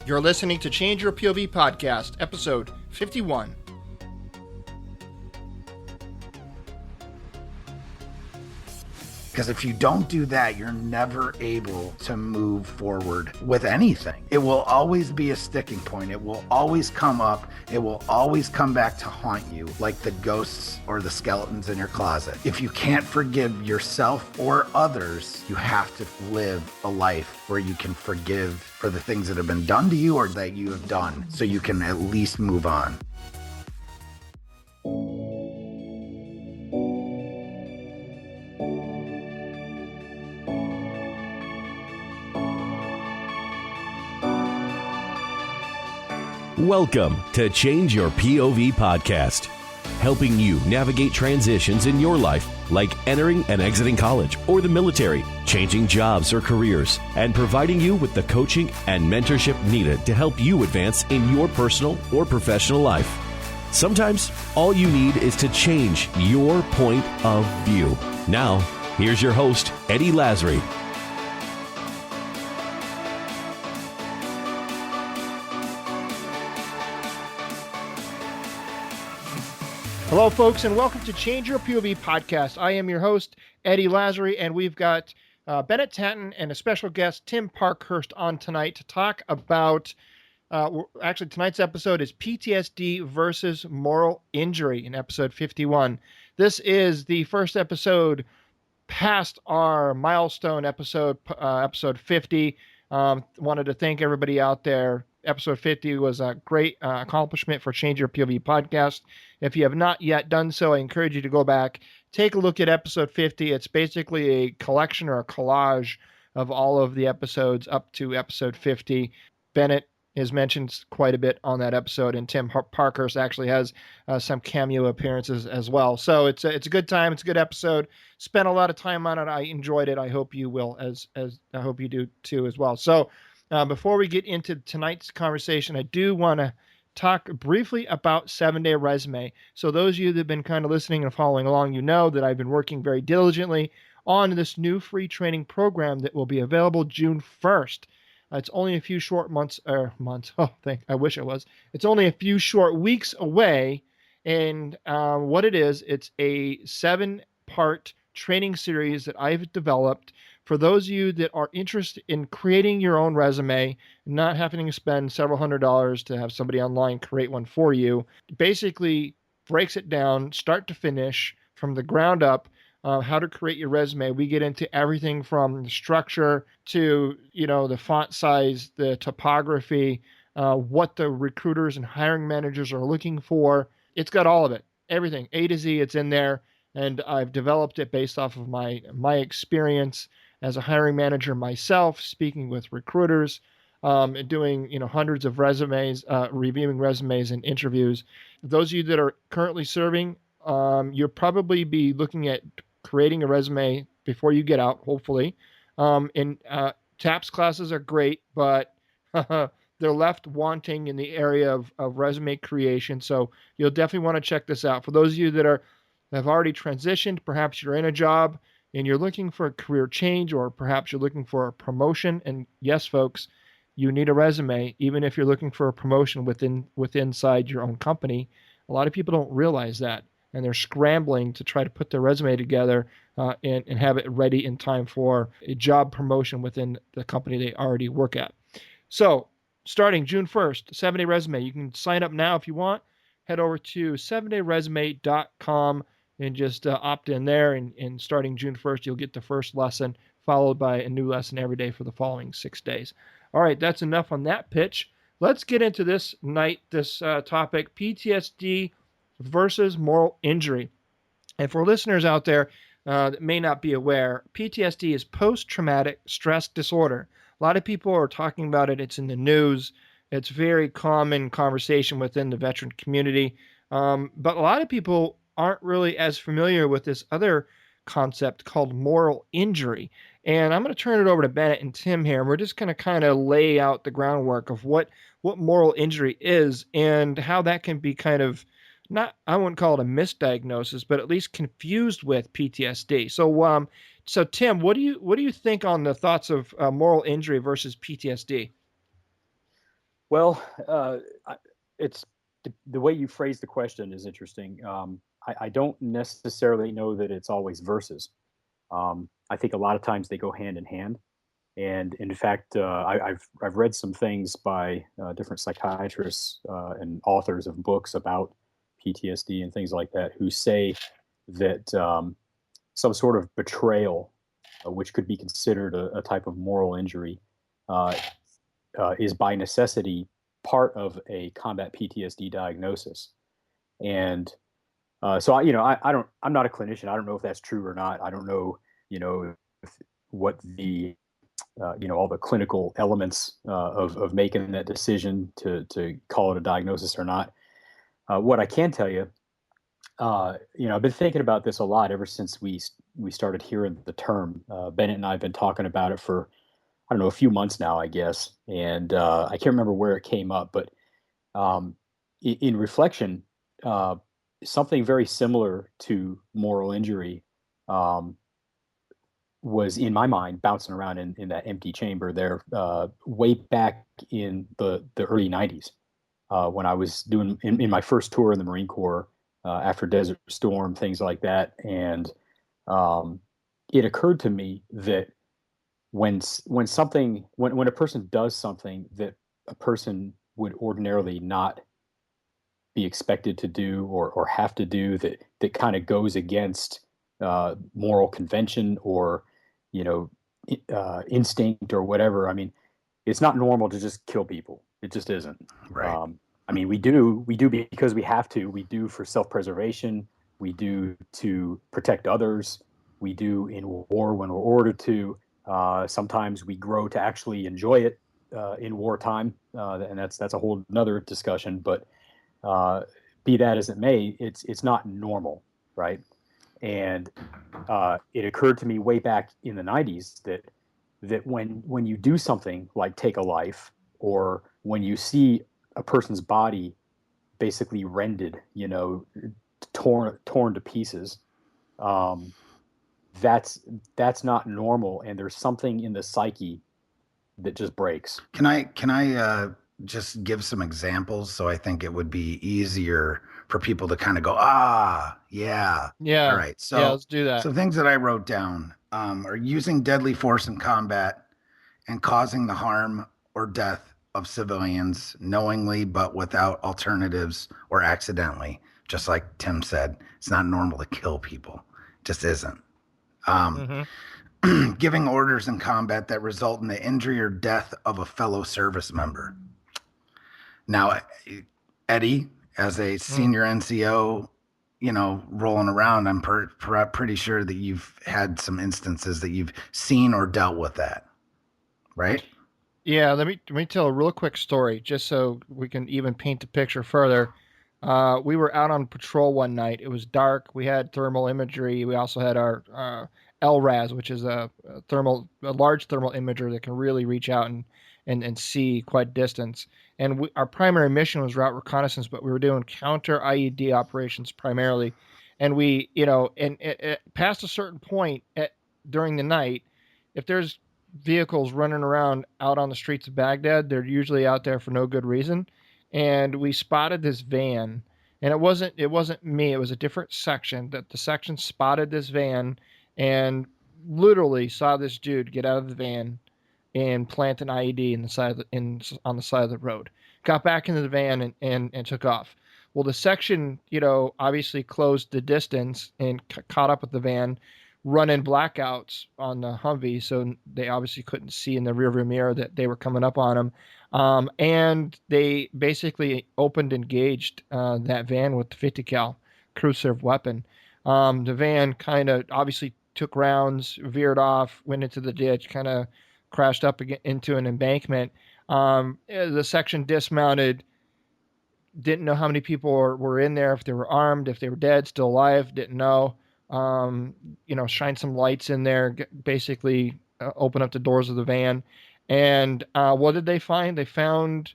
You're listening to Change Your POV podcast, episode 51. Because if you don't do that, you're never able to move forward with anything. It will always be a sticking point. It will always come up. It will always come back to haunt you, like the ghosts or the skeletons in your closet. If you can't forgive yourself or others, you have to live a life where you can forgive for the things that have been done to you or that you have done, so you can at least move on. Welcome to Change Your POV podcast, helping you navigate transitions in your life, like entering and exiting college or the military, changing jobs or careers, and providing you with the coaching and mentorship needed to help you advance in your personal or professional life. Sometimes all you need is to change your point of view. Now, here's your host, Eddie Lazary. Hello, folks, and welcome to Change Your POV podcast. I am your host, Eddie Lazary, and we've got Bennett Tatton and a special guest, Tim Parkhurst, on tonight to talk about, actually, tonight's episode is PTSD versus moral injury in episode 51. This is the first episode past our milestone episode, episode 50. Wanted to thank everybody out there. Episode 50 was a great accomplishment for Change Your POV podcast. If you have not yet done so, I encourage you to go back, take a look at episode 50. It's basically a collection or a collage of all of the episodes up to episode 50. Bennett is mentioned quite a bit on that episode, and Tim Parkhurst actually has some cameo appearances as well. So it's a good time. It's a good episode. Spent a lot of time on it. I enjoyed it. I hope you will, as I hope you do too as well. So before we get into tonight's conversation, I do want to talk briefly about 7-Day Resume. So those of you that have been kind of listening and following along, you know that I've been working very diligently on this new free training program that will be available June 1st. It's only a few short months. I wish it was. It's only a few short weeks away. And what it is, it's a 7-part training series that I've developed for those of you that are interested in creating your own resume, not having to spend several $100s to have somebody online create one for you. Basically breaks it down, start to finish, from the ground up, how to create your resume. We get into everything from the structure to, the font size, the typography, what the recruiters and hiring managers are looking for. It's got all of it, everything, A to Z, it's in there. And I've developed it based off of my experience as a hiring manager myself, speaking with recruiters, and doing hundreds of resumes, reviewing resumes and interviews. Those of you that are currently serving, you'll probably be looking at creating a resume before you get out, hopefully. TAPS classes are great, but they're left wanting in the area of resume creation. So you'll definitely want to check this out. For those of you that have already transitioned, perhaps you're in a job and you're looking for a career change, or perhaps you're looking for a promotion. And yes, folks, you need a resume, even if you're looking for a promotion inside your own company. A lot of people don't realize that, and they're scrambling to try to put their resume together and have it ready in time for a job promotion within the company they already work at. So starting June 1st, 7-Day Resume. You can sign up now if you want. Head over to 7dayresume.com and just opt in there. And starting June 1st, you'll get the first lesson, followed by a new lesson every day for the following 6 days. All right, that's enough on that pitch. Let's get into this topic, PTSD versus moral injury. And for listeners out there that may not be aware, PTSD is post-traumatic stress disorder. A lot of people are talking about it. It's in the news. It's very common conversation within the veteran community. But a lot of people aren't really as familiar with this other concept called moral injury. And I'm going to turn it over to Bennett and Tim here, and we're just going to kind of lay out the groundwork of what moral injury is and how that can be kind of I wouldn't call it a misdiagnosis, but at least confused with PTSD. So Tim, what do you think on the thoughts of moral injury versus PTSD? Well, it's the way you phrase the question is interesting. I don't necessarily know that it's always versus. I think a lot of times they go hand in hand. And in fact, I've read some things by different psychiatrists and authors of books about PTSD and things like that, who say that some sort of betrayal, which could be considered a type of moral injury, uh, is by necessity part of a combat PTSD diagnosis. And so I don't, I'm not a clinician. I don't know if that's true or not. I don't know, if, what the all the clinical elements of making that decision to call it a diagnosis or not. What I can tell you, I've been thinking about this a lot ever since we started hearing the term. Bennett and I have been talking about it for, I don't know, a few months now, I guess, and I can't remember where it came up, but in reflection, uh, something very similar to moral injury um, was in my mind bouncing around in that empty chamber there way back in the early 90s when I was doing in my first tour in the Marine Corps after Desert Storm, things like that. And um, it occurred to me that when a person does something that a person would ordinarily not be expected to do or have to do, that kind of goes against moral convention or you know instinct or whatever. I mean, it's not normal to just kill people. It just isn't. Right. I mean, we do because we have to. We do for self-preservation. We do to protect others. We do in war when we're ordered to. Sometimes we grow to actually enjoy it in wartime, and that's a whole another discussion. But uh, be that as it may, it's not normal, right? And it occurred to me way back in the '90s that when you do something like take a life, or when you see a person's body basically rended, torn to pieces, um, that's that's not normal, and there's something in the psyche that just breaks. Can I just give some examples? So I think it would be easier for people to kind of go, ah, yeah. All Yeah. right. Yeah, So let's do that. so things that I wrote down are using deadly force in combat and causing the harm or death of civilians knowingly but without alternatives or accidentally. Just like Tim said, it's not normal to kill people. It just isn't. Um, Hmm. Giving orders in combat that result in the injury or death of a fellow service member. Now, Eddie, as a Mm. senior NCO, rolling around, I'm pretty sure that you've had some instances that you've seen or dealt with that, right? Yeah, let me tell a real quick story, just so we can even paint the picture further. We were out on patrol one night. It was dark. We had thermal imagery. We also had our LRAS, which is a large thermal imager that can really reach out and see quite distance. And our primary mission was route reconnaissance, but we were doing counter IED operations primarily. And we, past a certain point during the night, if there's vehicles running around out on the streets of Baghdad. They're usually out there for no good reason. And we spotted this van, and it wasn't me. It was a different section. That the section spotted this van, and literally saw this dude get out of the van and plant an IED on the side of the road. Got back into the van and took off. Well, the section, obviously closed the distance and caught up with the van, running blackouts on the Humvee, so they obviously couldn't see in the rearview mirror that they were coming up on them. And they basically opened engaged that van with the 50 cal crew serve weapon. The van kind of obviously took rounds, veered off, went into the ditch, kind of crashed up into an embankment. The section dismounted, didn't know how many people were in there, if they were armed, if they were dead, still alive, didn't know. Um, shine some lights in there, basically open up the doors of the van. And what did they find? They found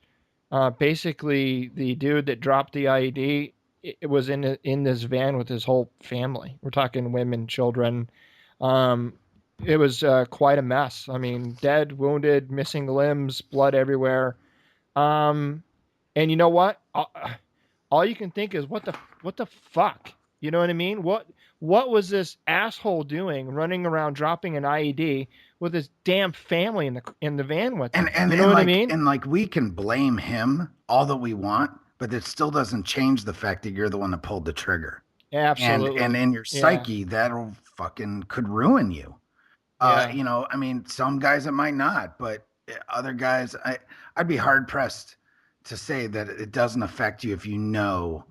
basically the dude that dropped the IED. It was in this van with his whole family. We're talking women, children. Um, it was quite a mess. I mean, dead, wounded, missing limbs, blood everywhere. And you know what? All you can think is what the fuck? You know what I mean? What was this asshole doing running around dropping an IED with his damn family in the van with And him? and You know and what I like mean? and like we can blame him all that we want, but it still doesn't change the fact that you're the one that pulled the trigger. And Absolutely. in your Yeah. psyche, that'll fucking could ruin you. Yeah. I mean, some guys it might not, but other guys, I'd be hard pressed to say that it doesn't affect you if you know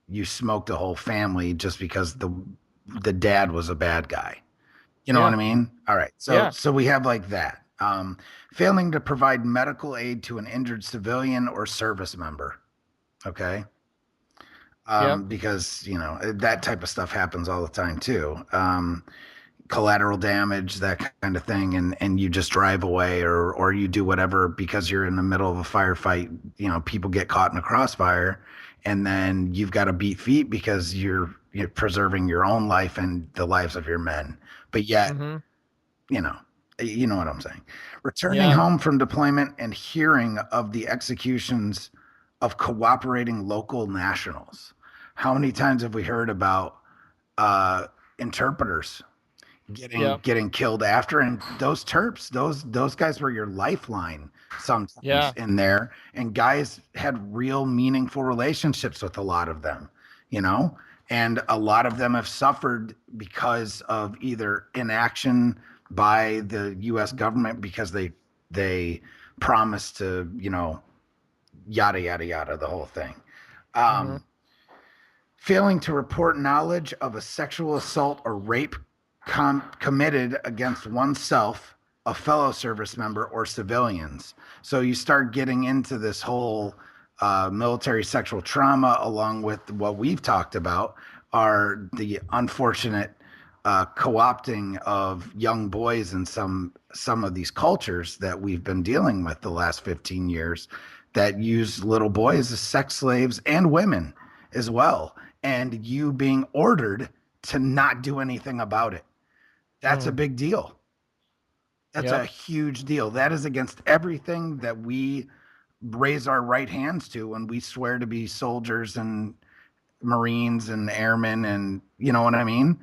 you smoked a whole family just because the dad was a bad guy. You know what Yeah. I mean? All right. So Yeah. so we have like that. Failing to provide medical aid to an injured civilian or service member. Okay. Yep. Because that type of stuff happens all the time too. Collateral damage, that kind of thing, and you just drive away or you do whatever because you're in the middle of a firefight. People get caught in a crossfire, and then you've got to beat feet because you're preserving your own life and the lives of your men. But yet, Mm-hmm. you know, you know what I'm saying. Returning Yeah. home from deployment and hearing of the executions of cooperating local nationals. How many times have we heard about interpreters getting Yep. getting killed after? And those terps, those guys were your lifeline sometimes Yeah. in there, and guys had real meaningful relationships with a lot of them, you know and a lot of them have suffered because of either inaction by the US government because they promised to, yada yada yada, the whole thing. Mm-hmm. um Failing to report knowledge of a sexual assault or rape committed against oneself, a fellow service member, or civilians. So you start getting into this whole military sexual trauma, along with what we've talked about, are the unfortunate co-opting of young boys in some of these cultures that we've been dealing with the last 15 years, that use little boys as sex slaves and women as well, and you being ordered to not do anything about it. That's a Mm. big deal. That's a Yep. huge deal. That is against everything that we raise our right hands to when we swear to be soldiers and Marines and airmen, and you know what I mean?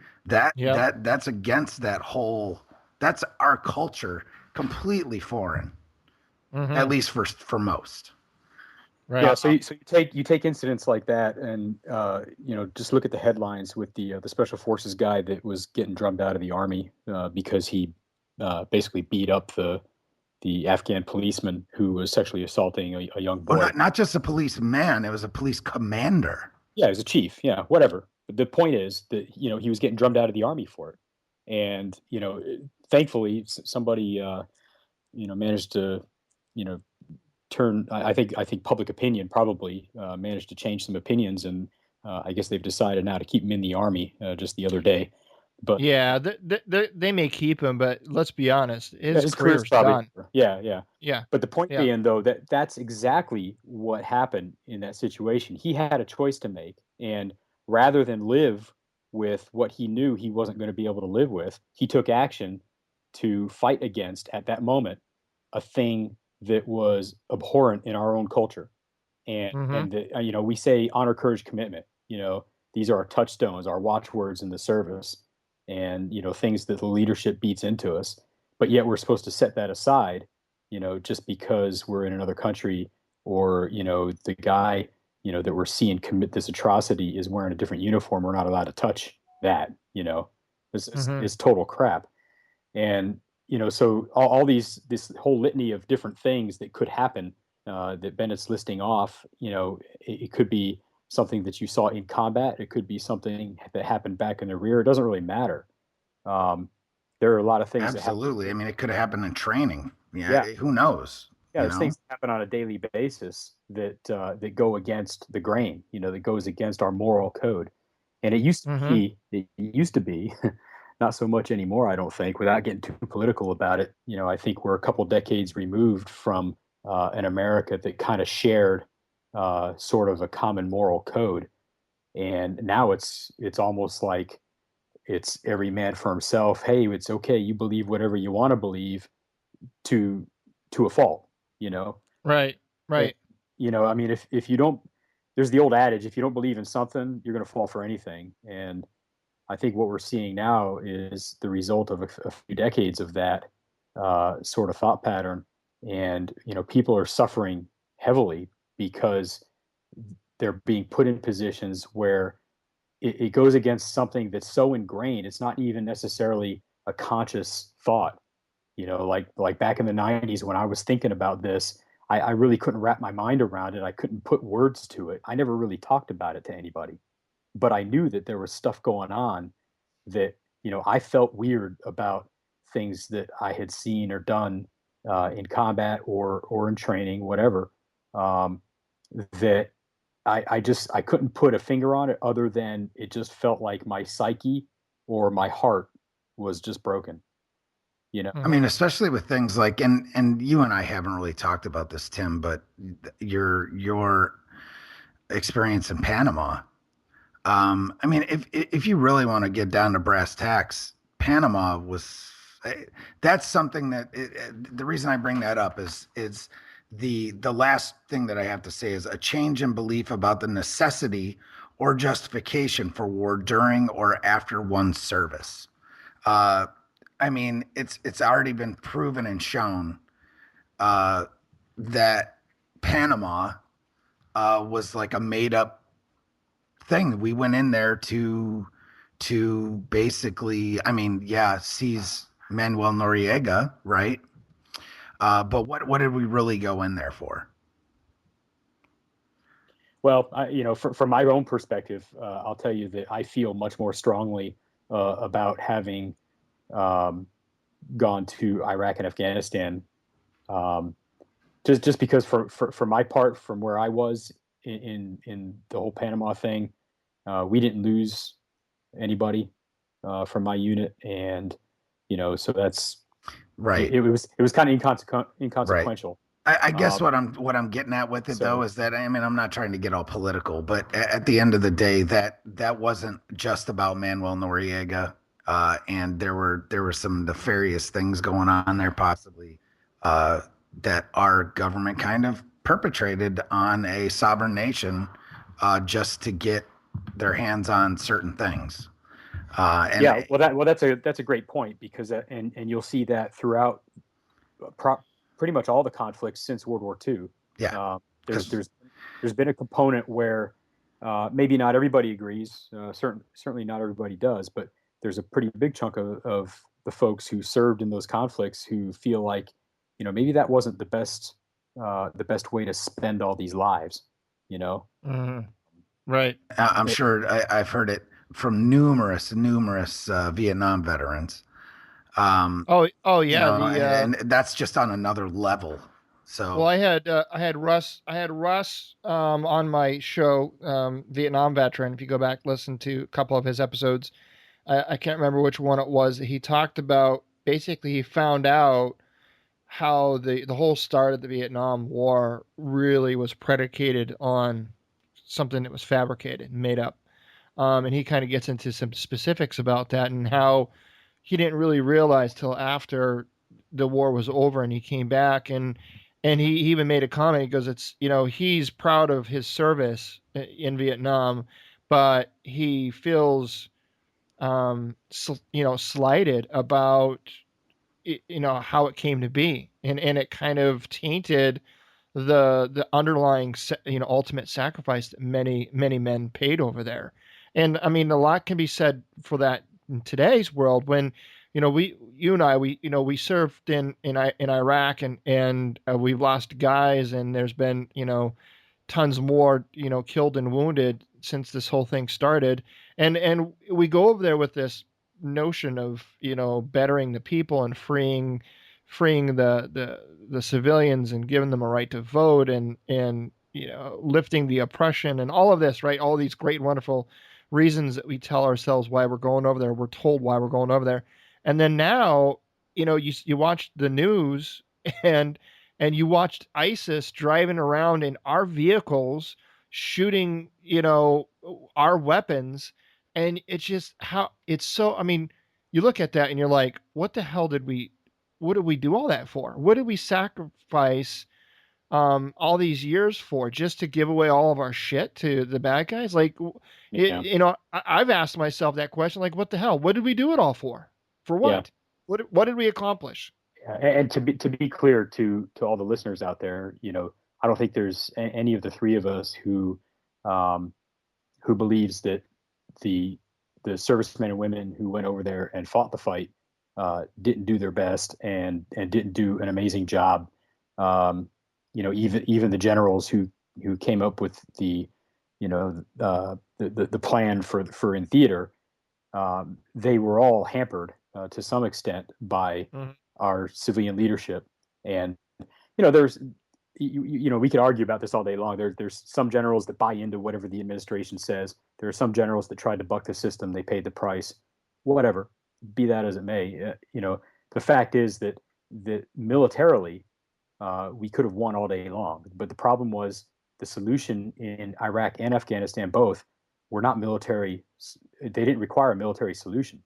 Yep. That's against that whole, that's our culture, completely foreign, at Mm-hmm. least for most. Yeah, Right. so you take incidents like that, and just look at the headlines with the special forces guy that was getting drummed out of the army because he basically beat up the Afghan policeman who was sexually assaulting a young Oh, boy. not just a policeman, it was a police commander. Yeah, he was a chief. Yeah, whatever. But the point is that he was getting drummed out of the army for it, and thankfully somebody managed to you know turn. I think public opinion probably managed to change some opinions, and I guess they've decided now to keep him in the army just the other day. But Yeah. They may keep him, but let's be honest, yeah, his his career's career's probably done. over. Yeah, yeah. Yeah. But the point Yeah. being, though, that that's exactly what happened in that situation. He had a choice to make, and rather than live with what he knew he wasn't going to be able to live with, he took action to fight against, at that moment, a thing that was abhorrent in our own culture. Mm-hmm. We say honor, courage, commitment. These are our touchstones, our watchwords in the service, and things that the leadership beats into us. But yet we're supposed to set that aside, just because we're in another country, or the guy that we're seeing commit this atrocity is wearing a different uniform. We're not allowed to touch that. This is, Mm-hmm. is total crap. And so all this whole litany of different things that could happen that Bennett's listing off, it could be something that you saw in combat. It could be something that happened back in the rear. It doesn't really matter. Um, there are a lot of things that happen. Absolutely. I mean, it could have happened in training. Yeah, Yeah, who knows? yeah. There's things that happen on a daily basis that go against the grain. That goes against our moral code. And Mm-hmm. it used to be, not so much anymore, I don't think, without getting too political about it. I think we're a couple decades removed from an America that kind of shared sort of a common moral code. And now it's almost like it's every man for himself. Hey, it's okay. You believe whatever you want to believe to to a fault, you know. Right. And Right. I mean, if you don't, there's the old adage, if you don't believe in something, you're going to fall for anything. And I think what we're seeing now is the result of a few decades of that sort of thought pattern. And, people are suffering heavily because they're being put in positions where it goes against something that's so ingrained. It's not even necessarily a conscious thought. Like back in the 90s when I was thinking about this, I really couldn't wrap my mind around it. I couldn't put words to it. I never really talked about it to anybody, but I knew that there was stuff going on that, I felt weird about things that I had seen or done in combat or in training, whatever. Um, that I couldn't put a finger on it other than it just felt like my psyche or my heart was just broken, you know? I mean, especially with things like, and you and I haven't really talked about this, Tim, but your experience in Panama. I mean, if you really want to get down to brass tacks, Panama was that's something that the reason I bring that up is the last thing that I have to say is a change in belief about the necessity or justification for war during or after one's service. Uh, I mean, it's already been proven and shown uh, that Panama was like a made up thing. We went in there to basically, I mean, yeah, seize Manuel Noriega, right? But what did we really go in there for? Well, from my own perspective, I'll tell you that I feel much more strongly about having um, gone to Iraq and Afghanistan. Um, just because for my part, from where I was in the whole Panama thing, we didn't lose anybody from my unit, and so that's Right. it was kind of Right. inconsequential. I guess Um, what I'm getting at with it though so is that I mean I'm not trying to get all political, but at the end of the day, that wasn't just about Manuel Noriega, and there were some nefarious things going on there possibly uh, that our government kind of perpetrated on a sovereign nation just to get their hands on certain things. yeah, And well that's a great point because and you'll see that throughout pro- pretty much all the conflicts since World War II. yeah, Uh, there's because there's there's been a component where maybe not everybody agrees. Certainly not everybody does, but there's a pretty big chunk of the folks who served in those conflicts who feel like maybe that wasn't the best way to spend all these lives. You know, Mhm. Right. I'm sure I've heard it from numerous Vietnam veterans. Um, Oh you yeah. know, and that's just on another level. Well, So I had Russ on my show, Vietnam veteran. If you go back listen to a couple of his episodes, I can't remember which one it was. He talked about basically he found out how the whole start of the Vietnam War really was predicated on something that was fabricated, made up. And he kind of gets into some specifics about that and how he didn't really realize till after the war was over and he came back and he even made a comment. He goes, "It's he's proud of his service in Vietnam, but he feels slighted about how it came to be, and it kind of tainted the underlying ultimate sacrifice that many men paid over there. And I mean a lot can be said for that in today's world when you and I we served in Iraq and we've lost guys and there's been tons more killed and wounded since this whole thing started, and we go over there with this notion of bettering the people and freeing the civilians and giving them a right to vote and lifting the oppression and all of this, right? All these great wonderful reasons that we tell ourselves why we're going over there. We're told why we're going over there, and then now you watch the news and you watched ISIS driving around in our vehicles, shooting, our weapons. And it's just how it's so, I mean, you look at that and you're like, what the hell what did we do all that for? What did we sacrifice all these years for, just to give away all of our shit to the bad guys? Like, Yeah. I've asked myself that question, like, what the hell? What did we do it all for? For Yeah. what? What did we accomplish? Yeah. And to be clear to all the listeners out there, I don't think there's any of the three of us um, who believes that the servicemen and women who went over there and fought the fight didn't do their best and didn't do an amazing job. Um, even the generals who came up with the plan for in theater, they were all hampered to some extent by Mhm. our civilian leadership. And there's we could argue about this all day long. There's some generals that buy into whatever the administration says. There are some generals that tried to buck the system. They paid the price. Whatever, be that as it may, the fact is that militarily we could have won all day long. But the problem was the solution in Iraq and Afghanistan both were not military. They didn't require a military solution.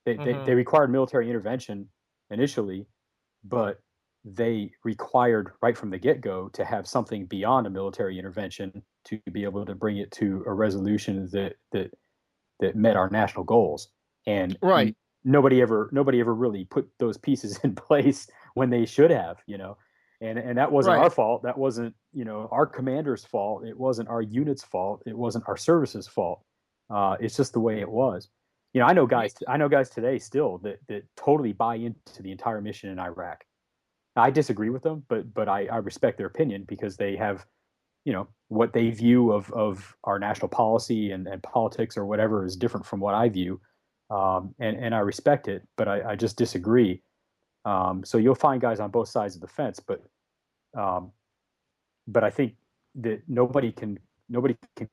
They required military intervention initially, but they required right from the get-go to have something beyond a military intervention to be able to bring it to a resolution that met our national goals. And Right. nobody ever really put those pieces in place when they should have, and that wasn't Right. our fault. That wasn't our commander's fault. It wasn't our unit's fault. It wasn't our service's fault. It's just the way it was. I know guys. I know guys today still that totally buy into the entire mission in Iraq. I disagree with them, but I respect their opinion because they have, what they view of our national policy and politics or whatever is different from what I view, and I respect it, but I just disagree. So you'll find guys on both sides of the fence, um, but I think that nobody can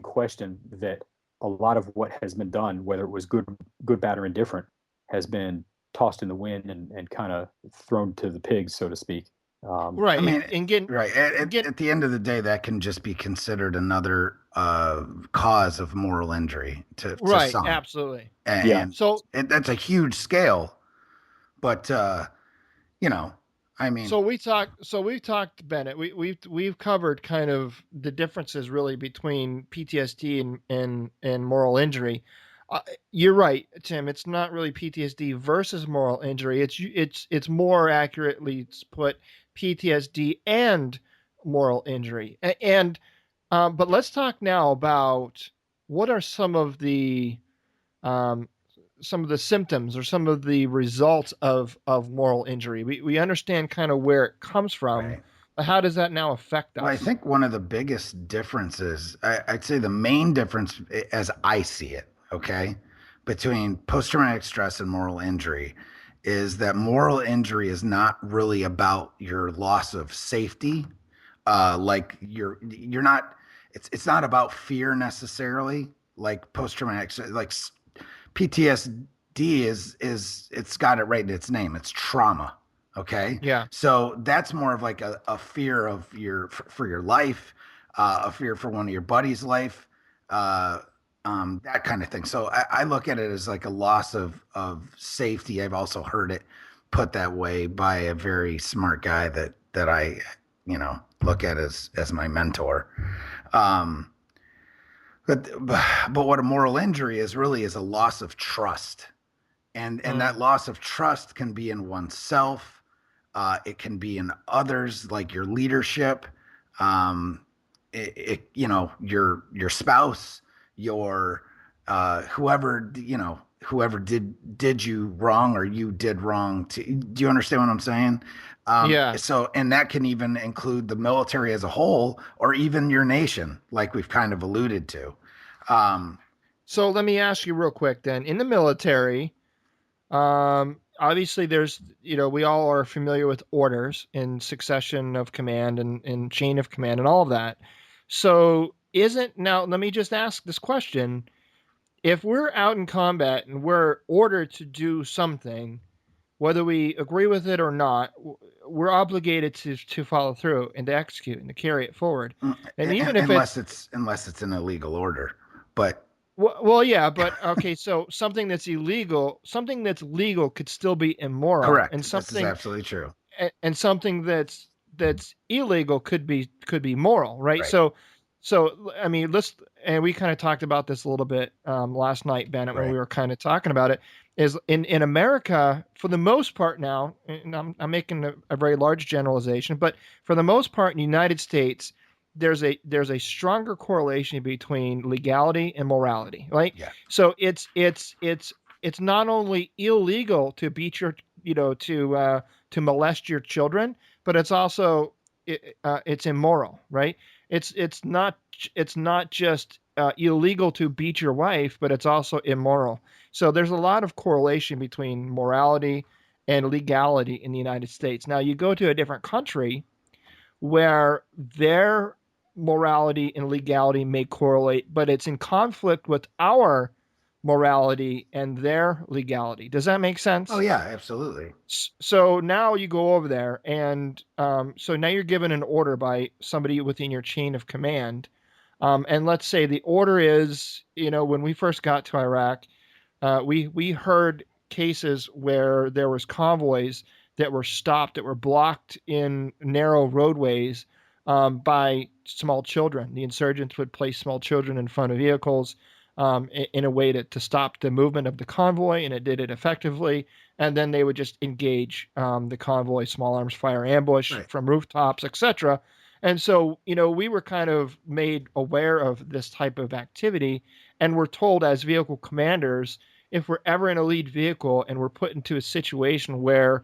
question that a lot of what has been done, whether it was good, bad, or indifferent, has been tossed in the wind and kind of thrown to the pigs, so to speak. I Right. mean, And get right. get At the end of the day, that can just be considered another cause of moral injury to right. some. Absolutely. Yeah. And So that's a huge scale. But, you know, I mean, we've talked, Bennett. We've covered kind of the differences really between PTSD and moral injury. You're right, Tim. It's not really PTSD versus moral injury. It's more accurately put PTSD and moral injury. And but let's talk now about what are um, some of the symptoms or some of the results of moral injury. We understand kind of where it comes from, right. but how does that now affect Well, I us? think one of the biggest differences, I'd say the main difference as I see it, okay, between post traumatic stress and moral injury is that moral injury is not really about your loss of safety. Like you're not, it's not about fear necessarily. Like post traumatic, like PTSD is it's got it right in its name. It's trauma. Okay. Yeah. So that's more of like a fear of for your life, a fear for one of your buddies' life, uh, that kind of thing. So I look at it as like a loss of safety. I've also heard it put that way by a very smart guy that I, look at as my mentor. Um, but what a moral injury is really is a loss of trust, and that Mm. loss of trust can be in oneself. It can be in others, like your leadership, your spouse, your whoever did you wrong or you did wrong. Do you understand what I'm saying? Yeah. And that can even include the military as a whole, or even your nation, like we've kind of alluded to. Um, So let me ask you real quick then. In the military, obviously there's, we all are familiar with orders and succession of command and chain of command and all of that. So isn't now, let me just ask this question. If we're out in combat and we're ordered to do something, whether we agree with it or not, we're obligated to follow through and to execute and to carry it forward. And even if unless it's it's an illegal order, but well, yeah, but okay, so something that's legal could still be immoral, correct. This is absolutely true. and something that's that's illegal could be moral, right? Right. So I mean, and we kind of talked about this a little bit last night, Bennett, when Right. we were kind of talking about it. Is in America, for the most part now, and I'm making a very large generalization, but for the most part in the United States, there's a stronger correlation between legality and morality, right? Yeah. So it's not only illegal to beat your, to molest your children, but it's also it's immoral, right? It's not just illegal to beat your wife, but it's also immoral. So there's a lot of correlation between morality and legality in the United States. Now you go to a different country where their morality and legality may correlate, but it's in conflict with our morality and their legality. Does that make Oh sense? yeah, absolutely. So now you go over there, and so now you're given an order by somebody within your chain of command. And let's say the order is, when we first got to Iraq, we heard cases where there was convoys that were stopped, that were blocked in narrow roadways by small children. The insurgents would place small children in front of vehicles in a way to stop the movement of the convoy, and it did it effectively. And then they would just engage the convoy, small arms fire, ambush Right. from rooftops, etc. And so, we were kind of made aware of this type of activity, and we're told as vehicle commanders, if we're ever in a lead vehicle and we're put into a situation where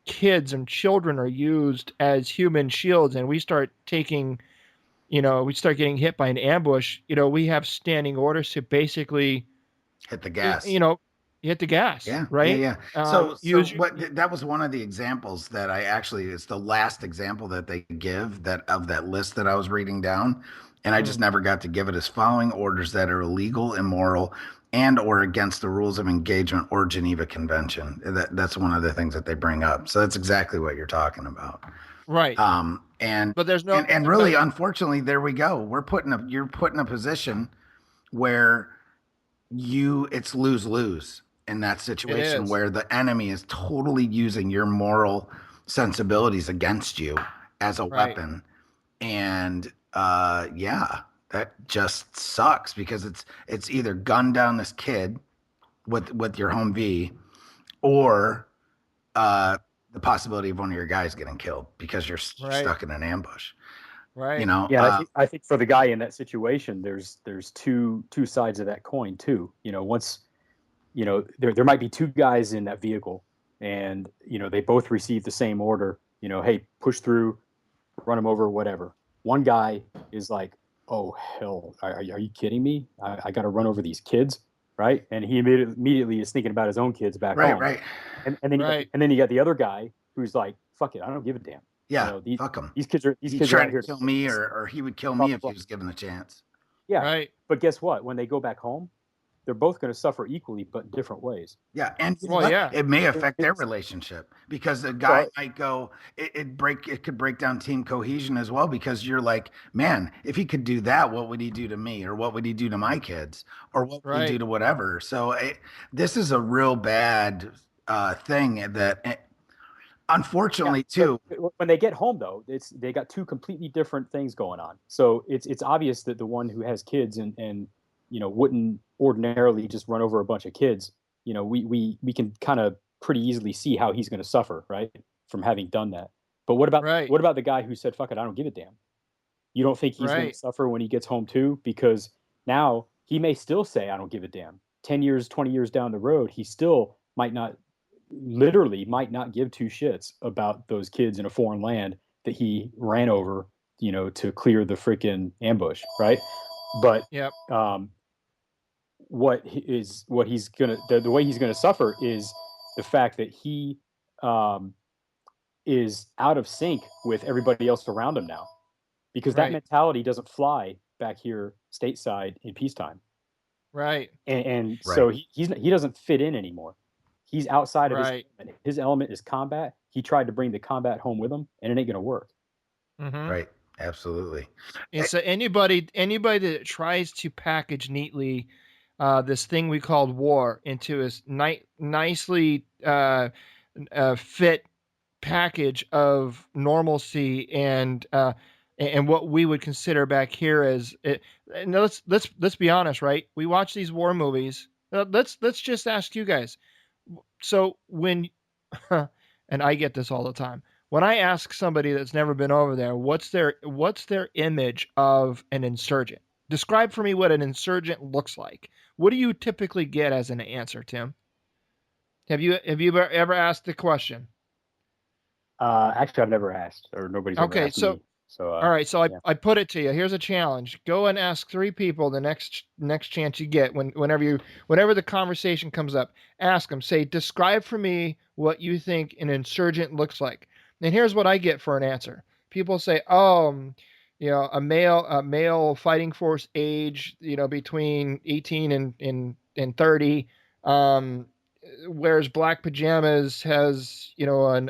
kids and children are used as human shields, and we start getting hit by an ambush, we have standing orders to basically, Hit the y- gas. you know, hit the gas, Yeah, yeah, right? yeah. So Use, what that was one of the examples that I actually, it's the last example that they give that of that list that I was reading down, and I just mm, never got to give it as following orders that are illegal, immoral, and or against the rules of engagement or Geneva Convention. That's one of the things that they bring up. So that's exactly what you're talking about. right. And But there's no, and but really, unfortunately, there we go. You're put in a position where it's lose lose in that it situation is. where the enemy is totally using your moral sensibilities against you as a Right, weapon. And yeah, that just sucks because it's either gun down this kid with your Humvee, or uh the possibility of one of your guys getting killed because you're right, stuck in an ambush, you right, know Yeah, I think for the guy in that situation, there's two sides of that coin too. Once there might be two guys in that vehicle, and they both receive the same order. Hey, push through, run them over, whatever. One guy is like, "Oh hell, are you kidding me? I got to run over these kids, right?" And he immediately is thinking about his own kids back right, home, right. right, and then you got the other guy who's like, "Fuck it, I don't give a damn." Yeah, These fuck him. these He's kids are trying out to here kill to me, or he would kill blah me blah if he blah. was given the chance. Yeah, right, but guess what? When they go back home, they're both going to suffer equally, but in different ways. Yeah, and you know well, what? yeah, It may affect their It's, relationship because the guy well, might go. It could break down team cohesion as well because you're like, man, if he could do that, what would he do to me, or what would he do to my kids, or what would he do right, to whatever? So this is a real bad thing that, yeah, unfortunately, but too. when they get home though, they got two completely different things going on. So it's obvious that the one who has kids and wouldn't ordinarily just run over a bunch of kids. We can kind of pretty easily see how he's going to suffer, right, from having done that. But right, what about the guy who said, "Fuck it, I don't give a damn"? You don't think he's going to right, suffer when he gets home too? Because now he may still say, "I don't give a damn." 10 years, 20 years down the road, he still might not, literally might not give two shits about those kids in a foreign land that he ran over, to clear the freaking ambush, right? But yep, um, what he's gonna the way he's gonna suffer is the fact that he um, is out of sync with everybody else around him now, because that right, mentality doesn't fly back here stateside in peacetime, right, and Right, so he doesn't fit in anymore. He's outside of his right. element. His element is combat. He tried to bring the combat home with him, and it ain't gonna work. Mm-hmm. right, absolutely. And so anybody that tries to package neatly this thing we called war into a nicely fit package of normalcy and what we would consider back here as it. And let's be honest, right? We watch these war movies. Let's just ask you guys. So when and I get this all the time. When I ask somebody that's never been over there, what's their image of an insurgent? Describe for me what an insurgent looks like. What do you typically get as an answer, Tim? Have you ever asked the question? Actually, I've never asked, or nobody's ever Okay, asked so me. So, all right, so I, yeah. I put it to you. Here's a challenge. Go and ask three people the next chance you get whenever the conversation comes up. Ask them. Say, describe for me what you think an insurgent looks like. And here's what I get for an answer. People say, oh, a male fighting force age, between 18 and 30. Um, wears black pajamas, has an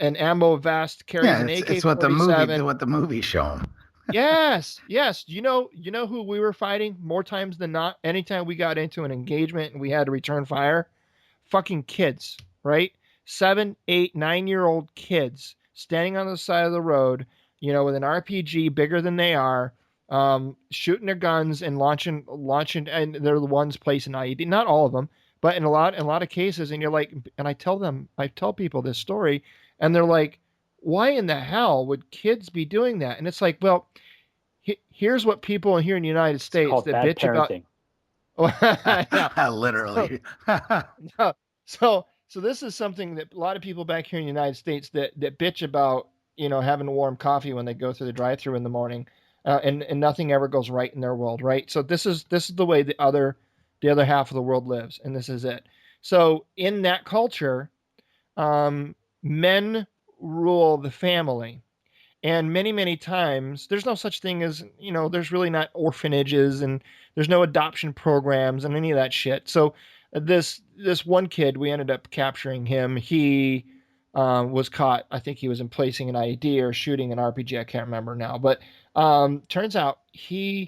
ammo vest, carries Yeah, an it's what the AK-47. movie show 'em. Yes, yes. You know who we were fighting more times than not. Anytime we got into an engagement and we had to return fire, fucking kids, right? 7, 8, 9-year-old kids standing on the side of the road, with an RPG bigger than they are, shooting their guns and launching, and they're the ones placing IED. Not all of them, but in a lot of cases. And you're like, and I tell people this story, and they're like, why in the hell would kids be doing that? And it's like, well, here's what people here in the United It's States called that bad bitch about. parenting. Yeah. So, Literally. no, so this is something that a lot of people back here in the United States that bitch about, having warm coffee when they go through the drive-through in the morning, and nothing ever goes right in their world, right? So this is the way the other half of the world lives, and this is it. So in that culture, men rule the family. And many, many times, there's no such thing as, there's really not orphanages, and there's no adoption programs and any of that shit. So this one kid, we ended up capturing him. He was caught. I think he was in placing an IED or shooting an RPG. I can't remember now. But turns out his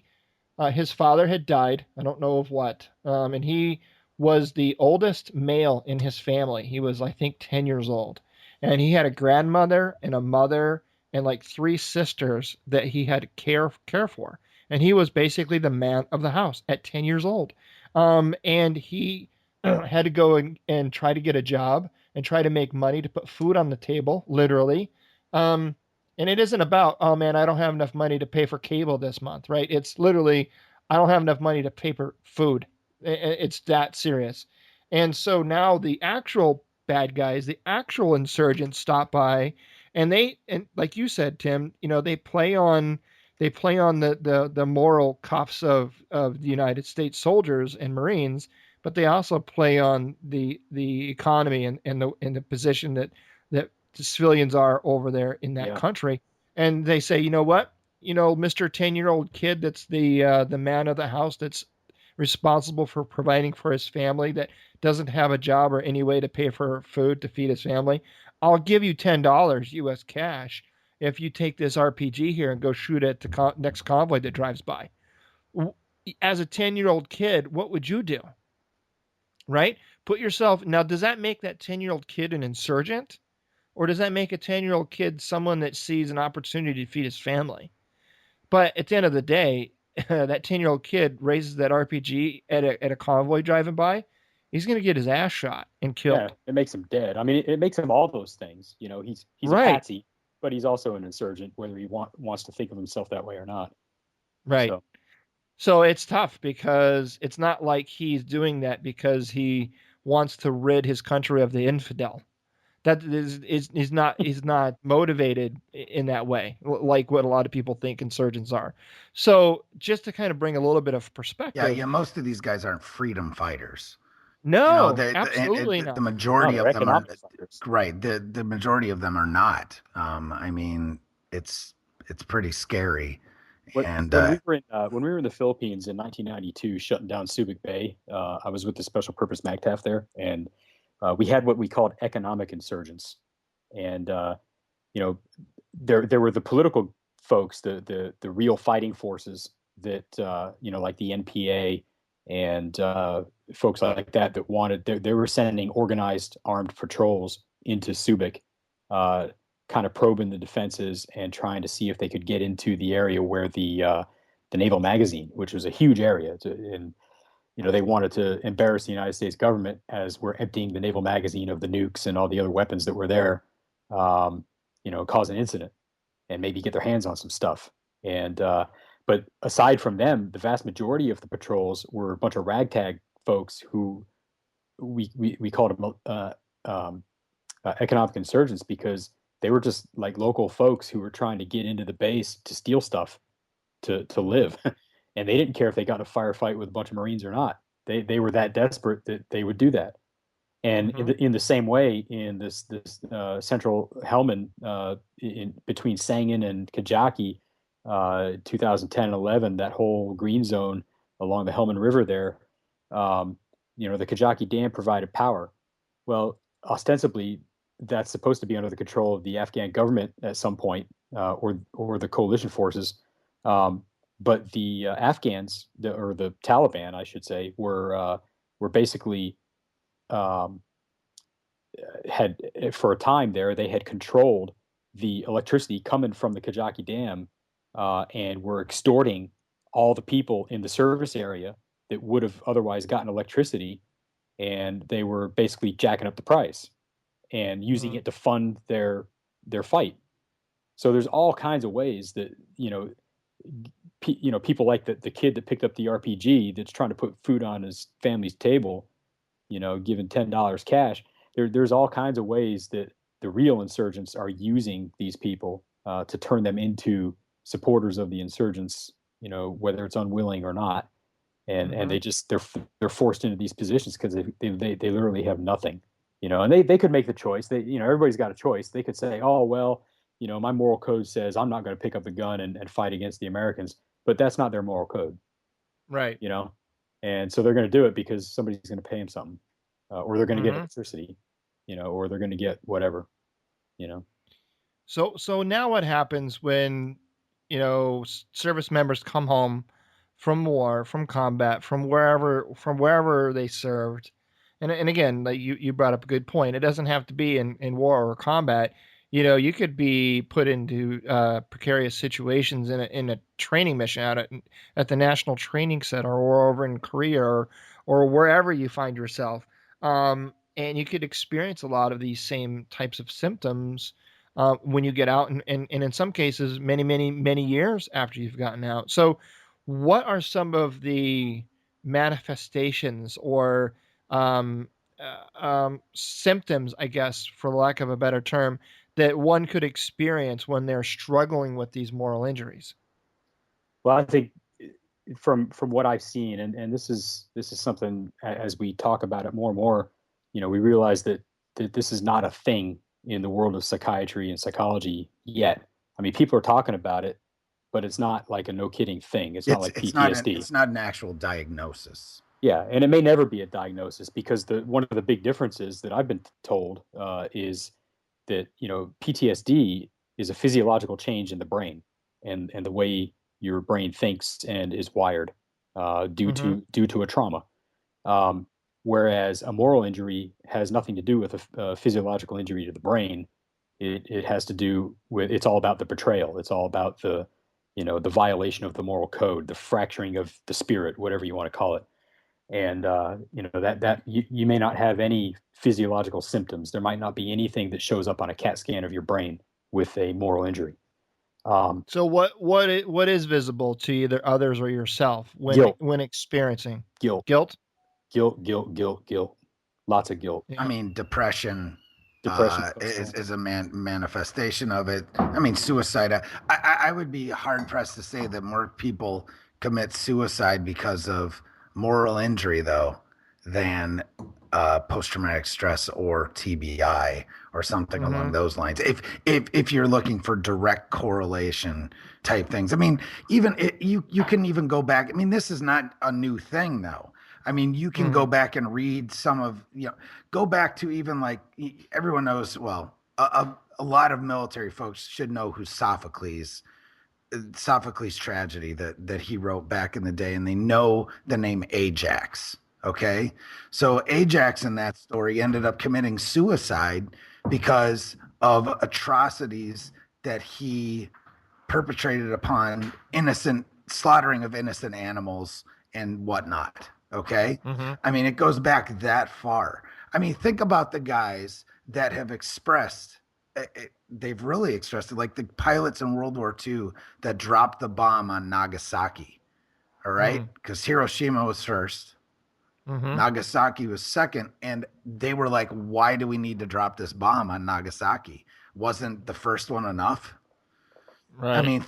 father had died. I don't know of what. And he was the oldest male in his family. He was, I think, 10 years old. And he had a grandmother and a mother and like three sisters that he had to care for. And he was basically the man of the house at 10 years old. And he had to go and try to get a job and try to make money to put food on the table, literally. Um, and it isn't about, oh man, I don't have enough money to pay for cable this month, right? It's literally, I don't have enough money to pay for food. It's that serious. And so now the actual bad guys, the actual insurgents stop by, and like you said, Tim, they play on the moral cuffs of the United States soldiers and Marines, but they also play on the economy and the position that the civilians are over there in that Yeah. country. And they say, you know what? Mr. 10-year-old kid that's the man of the house that's responsible for providing for his family, that doesn't have a job or any way to pay for food to feed his family. I'll give you $10 US cash if you take this RPG here and go shoot at the next convoy that drives by. As a 10-year-old kid, what would you do? Right? Put yourself now, does that make that 10-year-old kid an insurgent? Or does that make a 10-year-old kid someone that sees an opportunity to feed his family? But at the end of the day, that 10-year-old kid raises that RPG at a convoy driving by, he's going to get his ass shot and Yeah, killed. it makes him dead. I mean, it makes him all those things. He's a Right, patsy, but he's also an insurgent, whether he wants to think of himself that way or not. right. So So it's tough because it's not like he's doing that because he wants to rid his country of the infidel. That is not motivated in that way, like what a lot of people think insurgents are. So just to kind of bring a little bit of Yeah, perspective, yeah. Most of these guys aren't freedom fighters. no, And absolutely the not. no, majority they're of them are economic fighters. right. The majority of them are not. I mean, it's pretty scary. When And when we were in the Philippines in 1992, shutting down Subic Bay, I was with the Special Purpose MACTAF there, and we had what we called economic insurgents. And you know, there were the political folks, the real fighting forces that like the NPA and folks like that wanted. They were sending organized armed patrols into Subic, kind of probing the defenses and trying to see if they could get into the area where the naval magazine, which was a huge area, and they wanted to embarrass the United States government as we're emptying the naval magazine of the nukes and all the other weapons that were there, cause an incident and maybe get their hands on some stuff. And but aside from them, the vast majority of the patrols were a bunch of ragtag folks who we called them economic insurgents, because they were just like local folks who were trying to get into the base to steal stuff to live. And they didn't care if they got in a firefight with a bunch of Marines or not. They were that desperate that they would do that. And in the same way, in this central Helmand, in between Sangin and Kajaki, 2010 and 11, that whole green zone along the Helmand River there, the Kajaki Dam provided power. Well, ostensibly, that's supposed to be under the control of the Afghan government at some point, or the coalition forces. But the Afghans, or the Taliban, I should say, were basically had, for a time there, they had controlled the electricity coming from the Kajaki Dam, and were extorting all the people in the service area that would have otherwise gotten electricity, and they were basically jacking up the price and using it to fund their fight. So there's all kinds of ways that people like the kid that picked up the RPG that's trying to put food on his family's table, given $10 cash. There's all kinds of ways that the real insurgents are using these people to turn them into supporters of the insurgents, whether it's unwilling or not. And and they're forced into these positions because they literally have nothing, and they could make the choice. Everybody's got a choice. They could say, oh well, my moral code says I'm not going to pick up the gun and fight against the Americans, but that's not their moral code, right? And so they're going to do it because somebody's going to pay them something, or they're going to get electricity, or they're going to get whatever. So now what happens when service members come home from war, from combat, from wherever they served? And again, like you brought up a good point. It doesn't have to be in war or combat. You could be put into precarious situations in a training mission out at the National Training Center, or over in Korea, or wherever you find yourself. And you could experience a lot of these same types of symptoms when you get out, and in some cases, many, many, many years after you've gotten out. So, what are some of the manifestations or symptoms, I guess, for lack of a better term, that one could experience when they're struggling with these moral injuries? Well, I think from what I've seen, and this is something, as we talk about it more and more, we realize that this is not a thing in the world of psychiatry and psychology yet. I mean, people are talking about it, but it's not like a no kidding thing. It's not like PTSD. It's not an actual diagnosis. Yeah, and it may never be a diagnosis, because one of the big differences that I've been told is that PTSD is a physiological change in the brain and the way your brain thinks and is wired due to a trauma. Whereas a moral injury has nothing to do with a physiological injury to the brain. It has to do with, it's all about the betrayal. It's all about the violation of the moral code, the fracturing of the spirit, whatever you want to call it. And that you may not have any physiological symptoms. There might not be anything that shows up on a CAT scan of your brain with a moral injury. So what is visible to either others or yourself when experiencing guilt? Guilt. Lots of guilt. I mean, depression is a manifestation of it. I mean, suicide. I would be hard pressed to say that more people commit suicide because of moral injury, though, than post-traumatic stress or TBI or something along those lines. If you're looking for direct correlation type things, I mean, even you can even go back. I mean, this is not a new thing, though. I mean, you can go back and read some of, go back to even like, everyone knows, well, a lot of military folks should know who Sophocles tragedy that he wrote back in the day, and they know the name Ajax. Okay. So Ajax in that story ended up committing suicide because of atrocities that he perpetrated upon slaughtering of innocent animals and whatnot. Okay. Mm-hmm. I mean, it goes back that far. I mean, think about the guys that have expressed, they've really expressed it, like the pilots in World War II that dropped the bomb on Nagasaki. All right. Because Hiroshima was first, Mm-hmm. Nagasaki was second. And they were like, why do we need to drop this bomb on Nagasaki? Wasn't the first one enough? Right. I mean,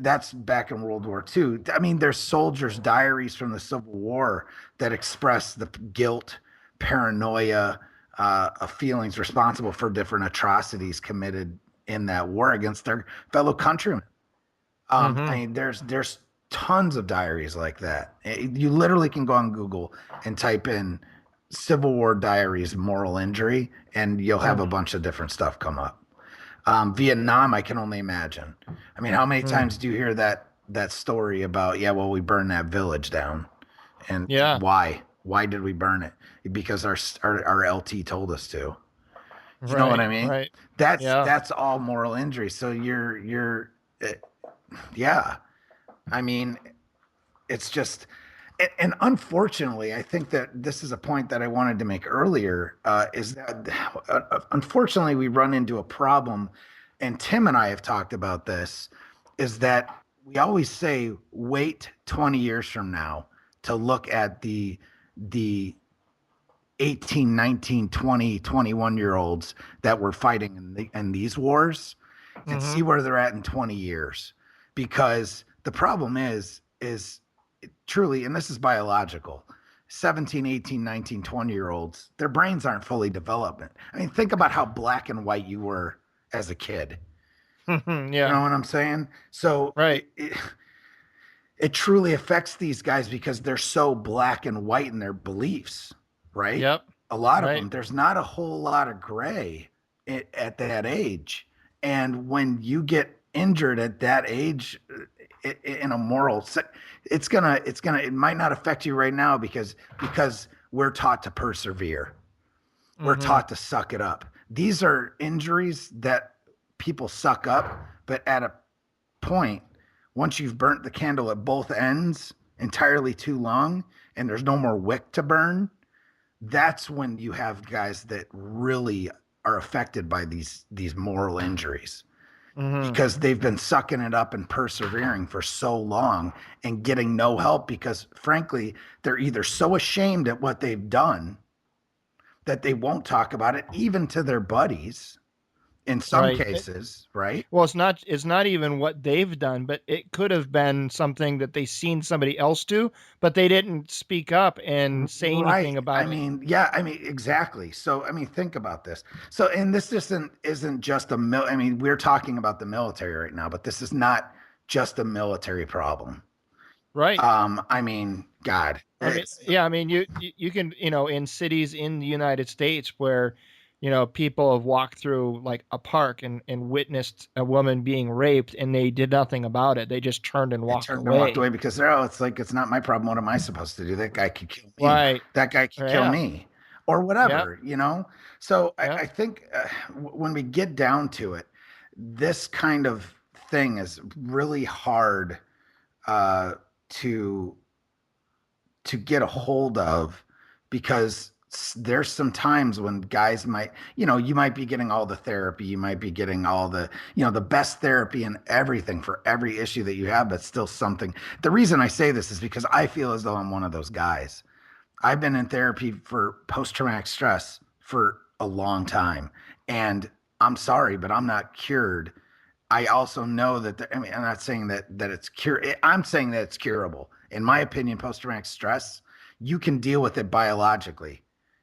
that's back in World War II. I mean, there's soldiers' diaries from the Civil War that express the guilt, paranoia, of feelings responsible for different atrocities committed in that war against their fellow countrymen. I mean, there's tons of diaries like that. You literally can go on Google and type in Civil War diaries moral injury, and you'll have a bunch of different stuff come up. Vietnam, I can only imagine. I mean, how many times do you hear that story about, yeah, well, we burned that village down, and why? Why did we burn it? Because our LT told us to. You know what I mean? Right. That's all moral injury. So yeah. I mean, it's just, and unfortunately, I think that this is a point that I wanted to make earlier, is that unfortunately we run into a problem, and Tim and I have talked about this, is that we always say, wait 20 years from now to look at the 18, 19, 20, 21-year-olds that were fighting in these wars and see where they're at in 20 years. Because the problem is truly, and this is biological, 17, 18, 19, 20-year-olds, their brains aren't fully developed. I mean, think about how black and white you were as a kid. Yeah. You know what I'm saying? So it truly affects these guys because they're so black and white in their beliefs, right? Yep. A lot of them, there's not a whole lot of gray at that age. And when you get injured at that age in a moral, it might not affect you right now because we're taught to persevere. We're taught to suck it up. These are injuries that people suck up, but at a point, once you've burnt the candle at both ends entirely too long and there's no more wick to burn, that's when you have guys that really are affected by these moral injuries. Because they've been sucking it up and persevering for so long and getting no help because, frankly, they're either so ashamed at what they've done that they won't talk about it, even to their buddies in some cases, right? Well, it's not even what they've done, but it could have been something that they seen somebody else do, but they didn't speak up and say anything about it. I mean, yeah, I mean, exactly. So, I mean, think about this. So, and this isn't just I mean, we're talking about the military right now, but this is not just a military problem. Right. I mean, God. I mean, you can, in cities in the United States where, people have walked through like a park and witnessed a woman being raped and they did nothing about it. They just turned and walked away. And walked away because it's like, it's not my problem. What am I supposed to do? That guy could kill me. Right. That guy could kill me or whatever, So I think when we get down to it, this kind of thing is really hard to get a hold of because there's some times when guys might, you might be getting all the therapy, you might be getting all the, the best therapy and everything for every issue that you have, but still something. The reason I say this is because I feel as though I'm one of those guys. I've been in therapy for post-traumatic stress for a long time, and I'm sorry, but I'm not cured. I also know that, I'm not saying that it's I'm saying that it's curable. In my opinion, post-traumatic stress, you can deal with it biologically,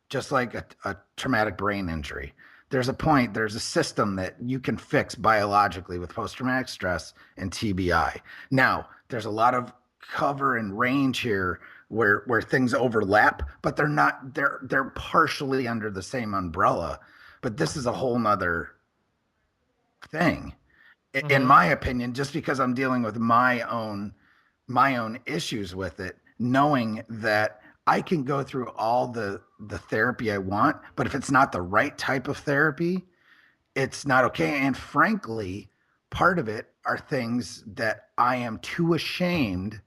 just like a traumatic brain injury. There's a system that you can fix biologically with post-traumatic stress and TBI. Now, there's a lot of cover and range here where things overlap, but they're partially under the same umbrella. But this is a whole nother thing, in my opinion, just because I'm dealing with my own issues with it, knowing that I can go through all the therapy I want, but if it's not the right type of therapy, it's not okay. And frankly, part of it are things that I am too ashamed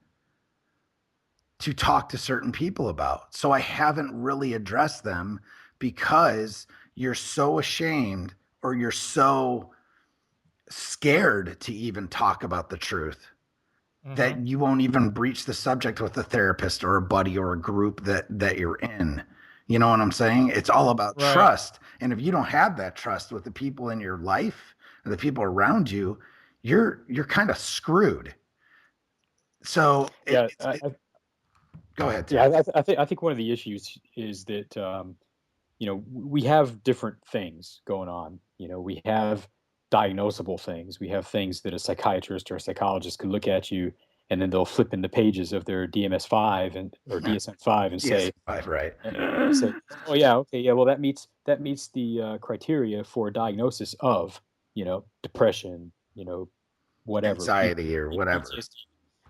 to talk to certain people about. So I haven't really addressed them because you're so ashamed or you're so scared to even talk about the truth that you won't even breach the subject with a therapist or a buddy or a group that you're in. You know what I'm saying? It's all about Right. trust. And if you don't have that trust with the people in your life and the people around you, you're kind of screwed. So Yeah, go ahead, Tim. yeah. I think one of the issues is that we have different things going on. We have diagnosable things. We have things that a psychiatrist or a psychologist could look at you, and then they'll flip in the pages of their DMS-5 or DSM-5 and say, DSM-5, right? say, oh yeah, okay, yeah, well that meets the criteria for diagnosis of depression, whatever, Anxiety or whatever. PTSD,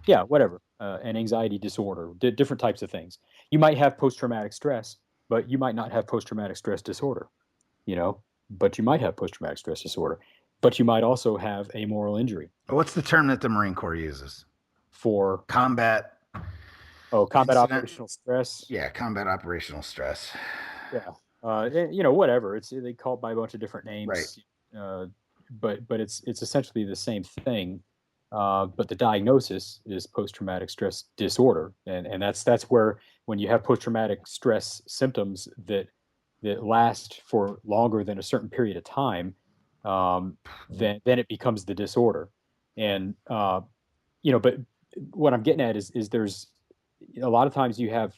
yeah, whatever, an anxiety disorder, different types of things. You might have post-traumatic stress, but you might not have post-traumatic stress disorder, but you might have post-traumatic stress disorder, but you might also have a moral injury. What's the term that the Marine Corps uses? For combat incident? Operational stress. Yeah, combat operational stress. Yeah, whatever. They call it by a bunch of different names, right? But it's essentially the same thing. But the diagnosis is post-traumatic stress disorder, and that's where, when you have post-traumatic stress symptoms that last for longer than a certain period of time, then it becomes the disorder. And but what I'm getting at is there's a lot of times you have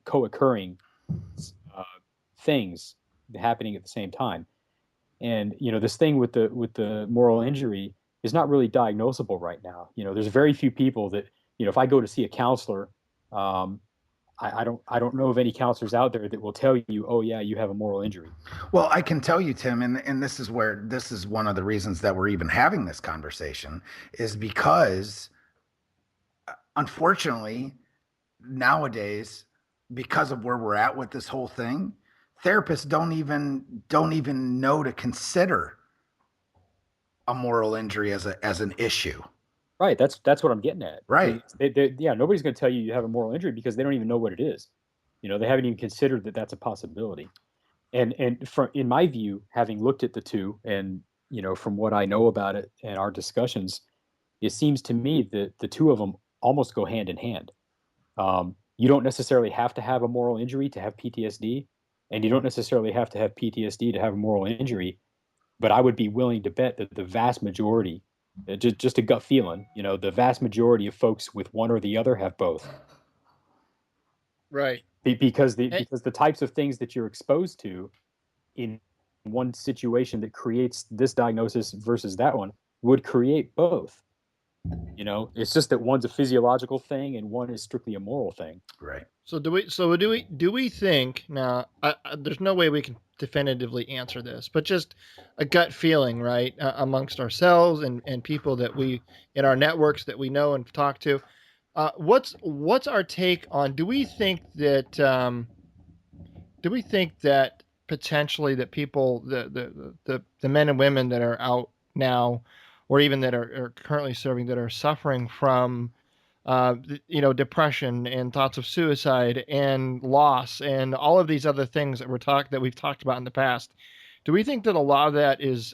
co-occurring things happening at the same time, and this thing with the moral injury is not really diagnosable right now. There's very few people that, if I go to see a counselor, I don't know of any counselors out there that will tell you, oh yeah, you have a moral injury. Well, I can tell you, Tim, and this is one of the reasons that we're even having this conversation, is because unfortunately nowadays, because of where we're at with this whole thing, therapists don't even know to consider a moral injury as an issue. Right. That's what I'm getting at. Right. Yeah. Nobody's going to tell you have a moral injury because they don't even know what it is. They haven't even considered that that's a possibility. And in my view, having looked at the two, and from what I know about it and our discussions, it seems to me that the two of them almost go hand in hand. You don't necessarily have to have a moral injury to have PTSD, and you don't necessarily have to have PTSD to have a moral injury. But I would be willing to bet that the vast majority, just a gut feeling, the vast majority of folks with one or the other have both. Right. Because the types of things that you're exposed to in one situation that creates this diagnosis versus that one would create both. It's just that one's a physiological thing and one is strictly a moral thing. Right. So do we think now? There's no way we can definitively answer this, but just a gut feeling, right, amongst ourselves and people that we in our networks that we know and talk to. What's our take on? Do we think that potentially that people, the men and women that are out now, or even that are currently serving, that are suffering from depression and thoughts of suicide and loss and all of these other things that we've talked about in the past. Do we think that a lot of that is,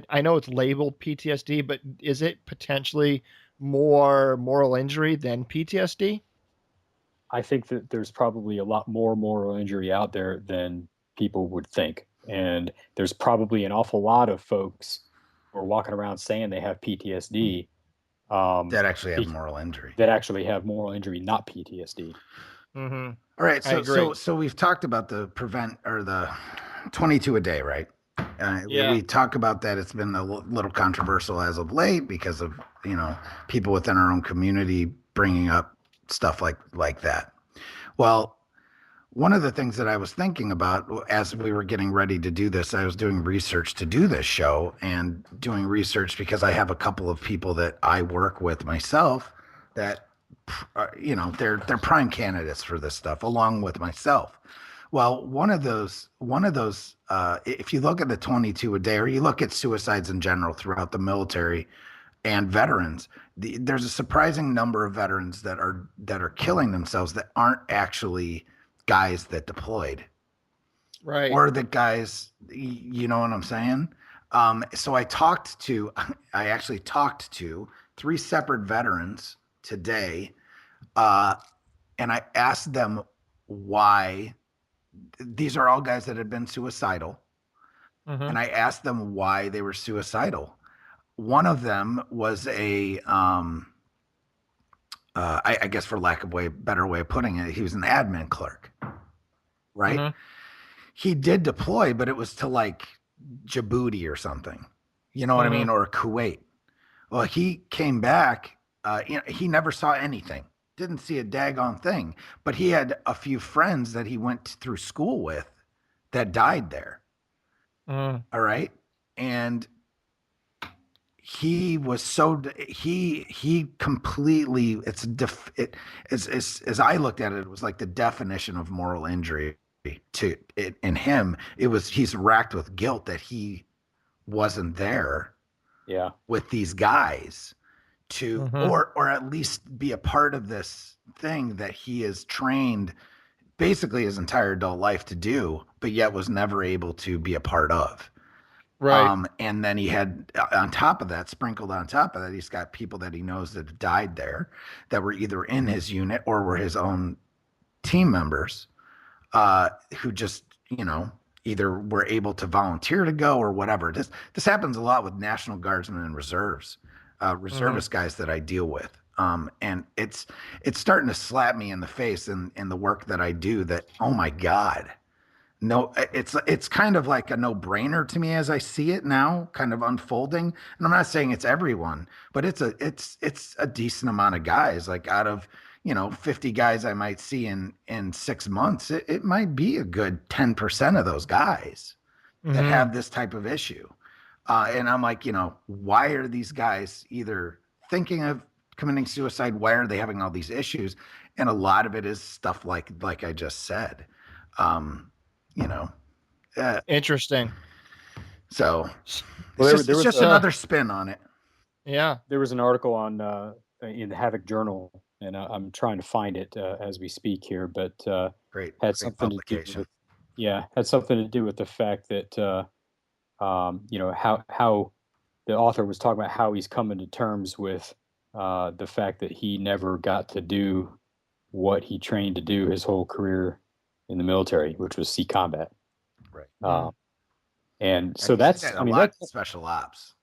I know it's labeled PTSD, but is it potentially more moral injury than PTSD? I think that there's probably a lot more moral injury out there than people would think. And there's probably an awful lot of folks who are walking around saying they have PTSD. That actually have moral injury. That actually have moral injury, not PTSD. Mm-hmm. All right. So we've talked about the prevent or the 22 a day, right? Yeah. We talk about that. It's been a little controversial as of late because of, people within our own community bringing up stuff like that. Well, one of the things that I was thinking about as we were getting ready to do this, I was doing research to do this show, and doing research because I have a couple of people that I work with myself that, they're prime candidates for this stuff, along with myself. Well, one of those, if you look at the 22 a day, or you look at suicides in general throughout the military and veterans, there's a surprising number of veterans that are killing themselves that aren't actually guys that deployed, Right. or the guys, you know what I'm saying? So I actually talked to three separate veterans today, uh, and I asked them why. These are all guys that had been suicidal, Mm-hmm. and I asked them why they were suicidal. One of them was I guess for lack of better way of putting it, he was an admin clerk, right? Mm-hmm. He did deploy, but it was to like Djibouti or something, you know what I Mm-hmm. mean, or Kuwait. Well, he came back. He never saw anything, didn't see a daggone thing, but he had a few friends that he went through school with that died there. Mm-hmm. All right. And he was so he completely as I looked at it, it was like the definition of moral injury to it in him. It was he's racked with guilt that he wasn't there Yeah. with these guys to Mm-hmm. or at least be a part of this thing that he is trained basically his entire adult life to do, but yet was never able to be a part of. Right. And then he had on top of that, sprinkled on top of that, he's got people that he knows that have died there that were either in his unit or were his own team members, who just, either were able to volunteer to go or whatever. This happens a lot with National Guardsmen and reservist guys that I deal with. And it's starting to slap me in the face in the work that I do that, oh my God, no, it's kind of like a no-brainer to me as I see it now, kind of unfolding. And I'm not saying it's everyone, but it's a decent amount of guys. Like out of 50 guys I might see in 6 months, it might be a good 10% of those guys that Mm-hmm. have this type of issue. And I'm like, why are these guys either thinking of committing suicide? Why are they having all these issues? And a lot of it is stuff like I just said. You know, uh, Interesting. so Well, it's there was just another spin on it. Yeah. there was an article on in the Havoc Journal, and I'm trying to find it as we speak here, but Great had something to do publication. with had something to do with the fact that how the author was talking about how he's coming to terms with the fact that he never got to do what he trained to do his whole career in the military, which was sea combat. Right. And I so see that's, that I a mean, lot that's, special ops.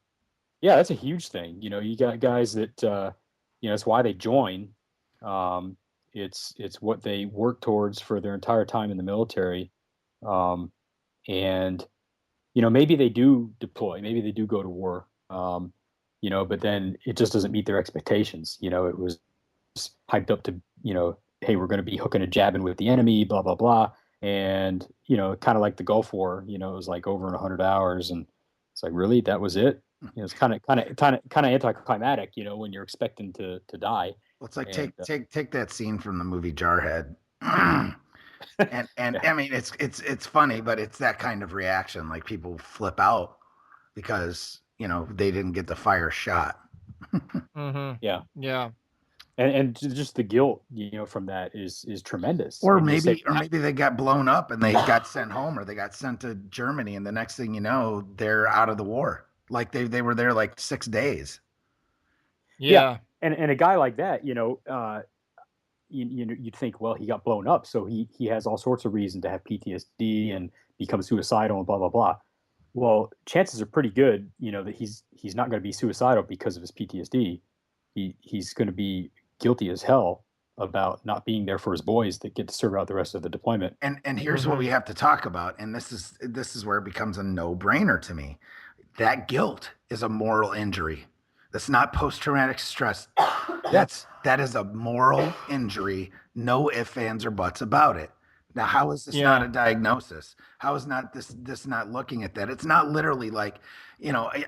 yeah, that's a huge thing. You got guys that, it's why they join. Um, it's what they work towards for their entire time in the military. Um, and, maybe they do deploy, maybe they do go to war. But then it just doesn't meet their expectations. It was hyped up to, hey, we're going to be hooking and jabbing with the enemy, blah, blah, blah. And, kind of like the Gulf War, it was like over in 100 hours. And it's like, really, that was it? It's kind of anticlimactic, when you're expecting to die. Well, it's like And take that scene from the movie Jarhead. and yeah, I mean it's funny, but it's that kind of reaction. Like people flip out because they didn't get the fire shot. Mm-hmm. yeah. Yeah. And just the guilt, from that is tremendous. Or And you say, maybe they got blown up and they got sent home, or they got sent to Germany, and the next thing you know, they're out of the war. Like they were there like 6 days. Yeah. and a guy like that, you'd think, well, he got blown up, so he has all sorts of reason to have PTSD and become suicidal and blah blah blah. Well, chances are pretty good, that he's not going to be suicidal because of his PTSD. He's going to be guilty as hell about not being there for his boys that get to serve out the rest of the deployment. And here's what we have to talk about, and this is where it becomes a no-brainer to me. That guilt is a moral injury. That's not post-traumatic stress. That is a moral injury. No ifs, ands, or buts about it. Now, how is this not a diagnosis? How is not this not looking at that? It's not literally like,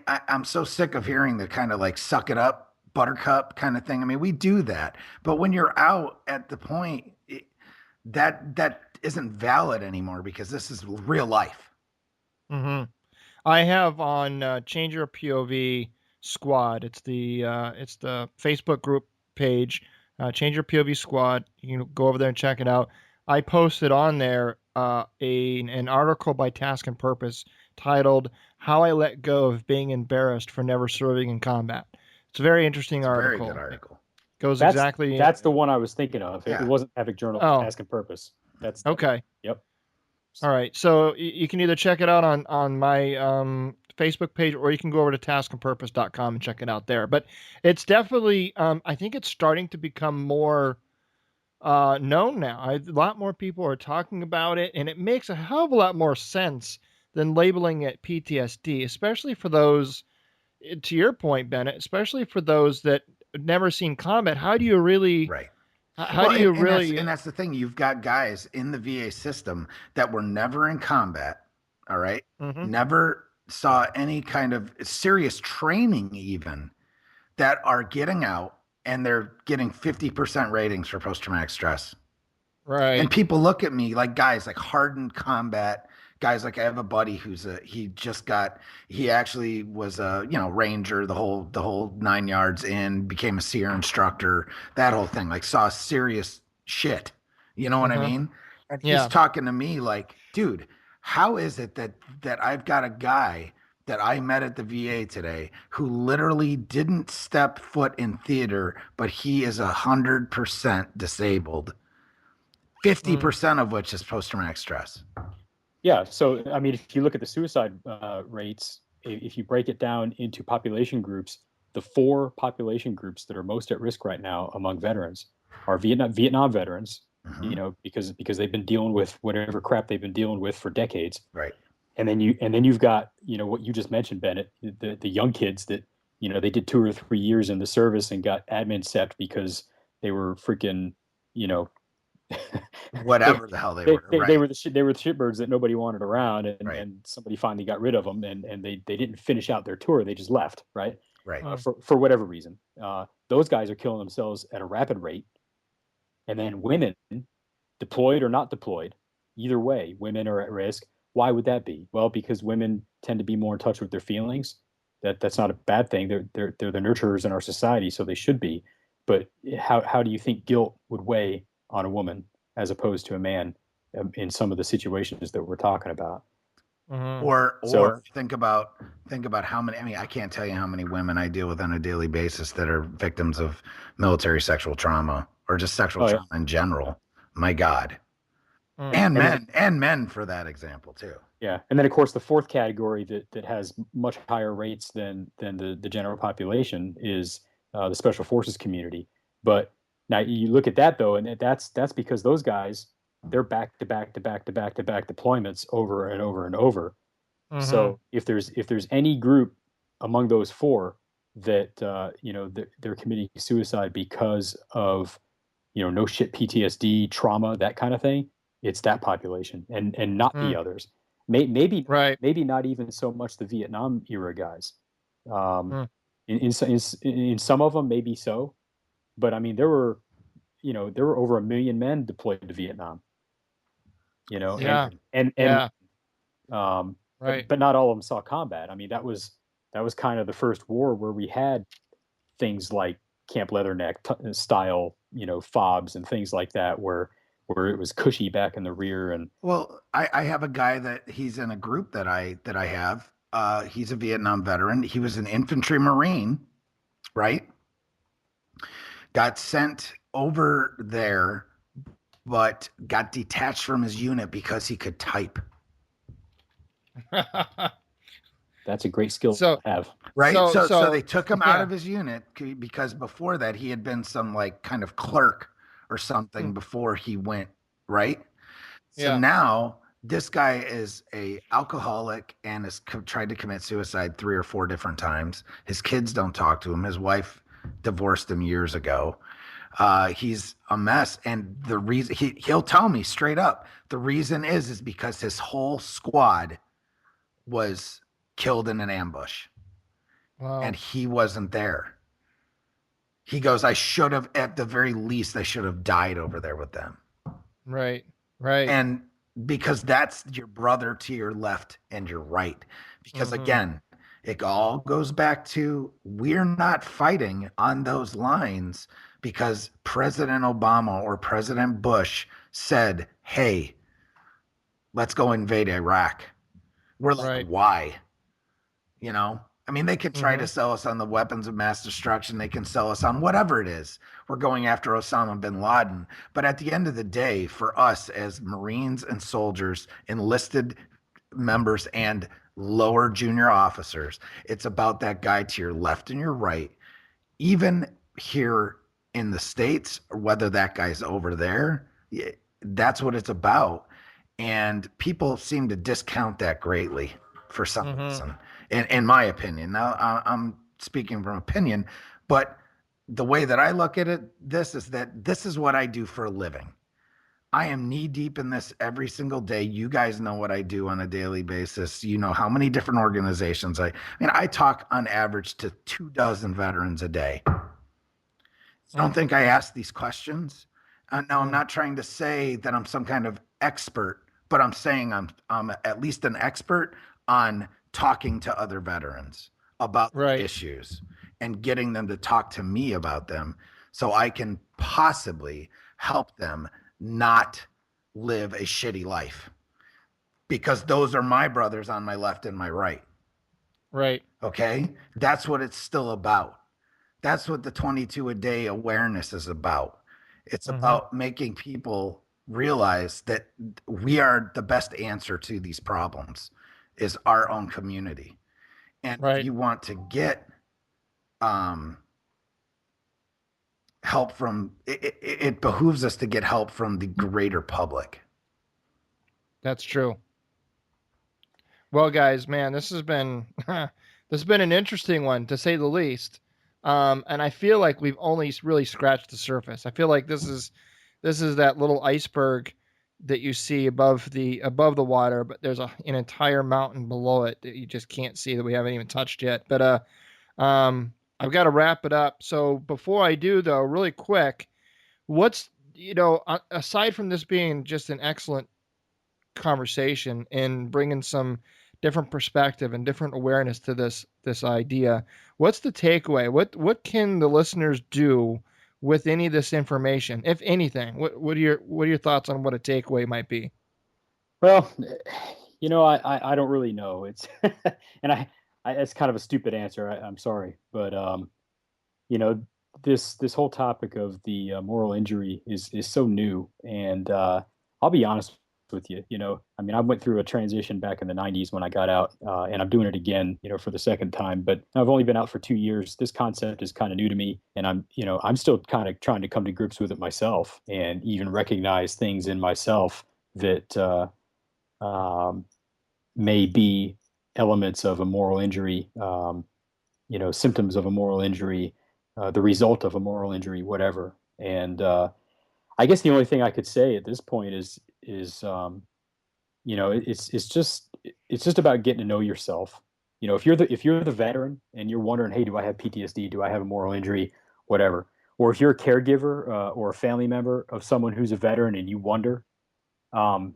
I'm so sick of hearing the kind of like suck it up, buttercup kind of thing. I mean, we do that, but when you're out at the point, that isn't valid anymore because this is real life. Mm-hmm. I have on Change Your POV Squad. It's the Facebook group page. Change Your POV Squad. You can go over there and check it out. I posted on there an article by Task and Purpose titled "How I Let Go of Being Embarrassed for Never Serving in Combat." It's a very interesting It's a very article. good article. It goes That's exactly. that's the one I was thinking of. It Yeah. wasn't Havoc Journal, Oh, Task and Purpose. That's okay. Yep. All right. So you can either check it out on my Facebook page, or you can go over to taskandpurpose.com and check it out there. But it's definitely, I think it's starting to become more known now. A lot more people are talking about it, and it makes a hell of a lot more sense than labeling it PTSD, especially for those, to your point, Bennett, especially for those that have never seen combat. How do you really, Right. how do you really, and that's the thing. You've got guys in the VA system that were never in combat. All right. Mhm. Never saw any kind of serious training, even, that are getting out and they're getting 50% ratings for post traumatic stress. right? And people look at me like guys like hardened combat guys. Like I have a buddy he actually was a, ranger, the whole 9 yards in, became a SEER instructor, that whole thing, like saw serious shit. You know what I Uh-huh. mean? And he's Yeah. talking to me like, dude, how is it that I've got a guy that I met at the VA today who literally didn't step foot in theater, but he is 100% disabled, 50% of which is post-traumatic stress. Yeah. So, I mean, if you look at the suicide rates, if you break it down into population groups, the 4 population groups that are most at risk right now among veterans are Vietnam veterans, Mhm. because they've been dealing with whatever crap they've been dealing with for decades. Right. And then you've got, what you just mentioned, Bennett, the young kids that, they did 2 or 3 years in the service and got admin sepped because they were freaking, Whatever the hell they were. Right. they were the shitbirds that nobody wanted around, and, Right. and somebody finally got rid of them, and they didn't finish out their tour. They just left, right? Right. For whatever reason. Those guys are killing themselves at a rapid rate. And then women, deployed or not deployed, either way, women are at risk. Why would that be? Well, because women tend to be more in touch with their feelings. That's not a bad thing. They're the nurturers in our society, so they should be. But how do you think guilt would weigh on a woman as opposed to a man, in some of the situations that we're talking about? Or So, think about how many, I mean, I can't tell you how many women I deal with on a daily basis that are victims of military sexual trauma or just sexual trauma in general. My God. And men for that example too. Yeah, and then of course the 4th category that has much higher rates than the general population is the special forces community. But now you look at that though, and that's because those guys, they're back to back to back to back to back deployments over and over and over. So if there's any group among those 4 that they're committing suicide because of no shit PTSD, trauma, that kind of thing, it's that population, and not the others. Maybe Right. maybe not even so much the Vietnam era guys. In some of them, maybe so, but I mean there were over 1 million men deployed to Vietnam. Yeah. And Yeah. um, Right. but not all of them saw combat. I mean that was kind of the first war where we had things like Camp Leatherneck style, fobs and things like that, where it was cushy back in the rear. And Well, I have a guy that he's in a group that I have. He's a Vietnam veteran. He was an infantry Marine, right? Got sent over there, but got detached from his unit because he could type. that's a great skill So- to have. Right. So- So they took him out yeah. of his unit because before that he had been some like kind of clerk or something before he went. Right. So Yeah. now this guy is a alcoholic and has tried to commit suicide 3 or 4 different times. His kids don't talk to him. His wife divorced him years ago. He's a mess. And the reason he'll tell me straight up, the reason is because his whole squad was killed in an ambush. Wow. And he wasn't there. He goes, I should have, at the very least, I should have died over there with them. Right. Right. And because that's your brother to your left and your right. Because Mm-hmm. again, it all goes back to we're not fighting on those lines because President Obama or President Bush said, hey, let's go invade Iraq. We're like, Right. why? You know, I mean, they could try Mm-hmm. to sell us on the weapons of mass destruction. They can sell us on whatever it is. We're going after Osama bin Laden. But at the end of the day, for us as Marines and soldiers, enlisted members and lower junior officers, it's about that guy to your left and your right. Even here in the States, or whether that guy's over there, that's what it's about. And people seem to discount that greatly for some Mm-hmm. reason, in my opinion. Now, I'm speaking from opinion, but the way that I look at it, this is that this is what I do for a living. I am knee deep in this every single day. You guys know what I do on a daily basis. You know how many different organizations I mean, I talk on average to 2 dozen veterans a day. I don't think I ask these questions. Now, I'm Mm-hmm. not trying to say that I'm some kind of expert, but I'm saying I'm at least an expert on talking to other veterans about the Right. issues and getting them to talk to me about them so I can possibly help them not live a shitty life because those are my brothers on my left and my right. Right. Okay. That's what it's still about. That's what the 22 a day awareness is about. It's Mm-hmm. about making people realize that we are the best answer to these problems is our own community. And if Right. you want to get um, help from it behooves us to get help from the greater public. That's true. Well, guys, man, this has been this has been an interesting one to say the least. And I feel like we've only really scratched the surface. I feel like this is that little iceberg that you see above the water, but there's an entire mountain below it that you just can't see that we haven't even touched yet. But I've got to wrap it up. So before I do, though, really quick, what's aside from this being just an excellent conversation and bringing some different perspective and different awareness to this idea, what's the takeaway? What can the listeners do with any of this information, if anything? What are your thoughts on what a takeaway might be? Well, I don't really know. It's and it's kind of a stupid answer. I'm sorry, but you know, this whole topic of the moral injury is so new, and I'll be honest with you. I mean, I went through a transition back in the '90s when I got out, and I'm doing it again, for the second time. But I've only been out for 2 years. This concept is kind of new to me, and I'm still kind of trying to come to grips with it myself, and even recognize things in myself that um, may be elements of a moral injury, symptoms of a moral injury, the result of a moral injury, whatever. And I guess the only thing I could say at this point is it's just about getting to know yourself. If you're the veteran and you're wondering, hey, do I have PTSD? Do I have a moral injury? Whatever. Or if you're a caregiver or a family member of someone who's a veteran and you wonder, um,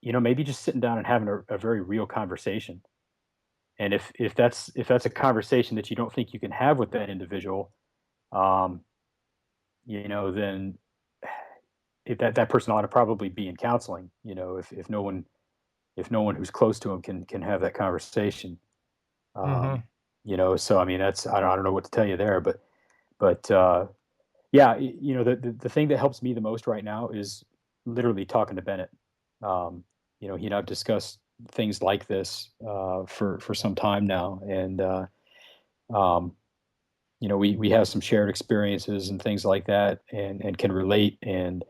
maybe just sitting down and having a very real conversation. And if that's a conversation that you don't think you can have with that individual, um, then if that person ought to probably be in counseling. If no one who's close to him can have that conversation. Mm-hmm. Um, so I mean that's I don't know what to tell you there, but yeah, the thing that helps me the most right now is literally talking to Bennett. I've discussed things like this for some time now, and um, we have some shared experiences and things like that, and can relate. And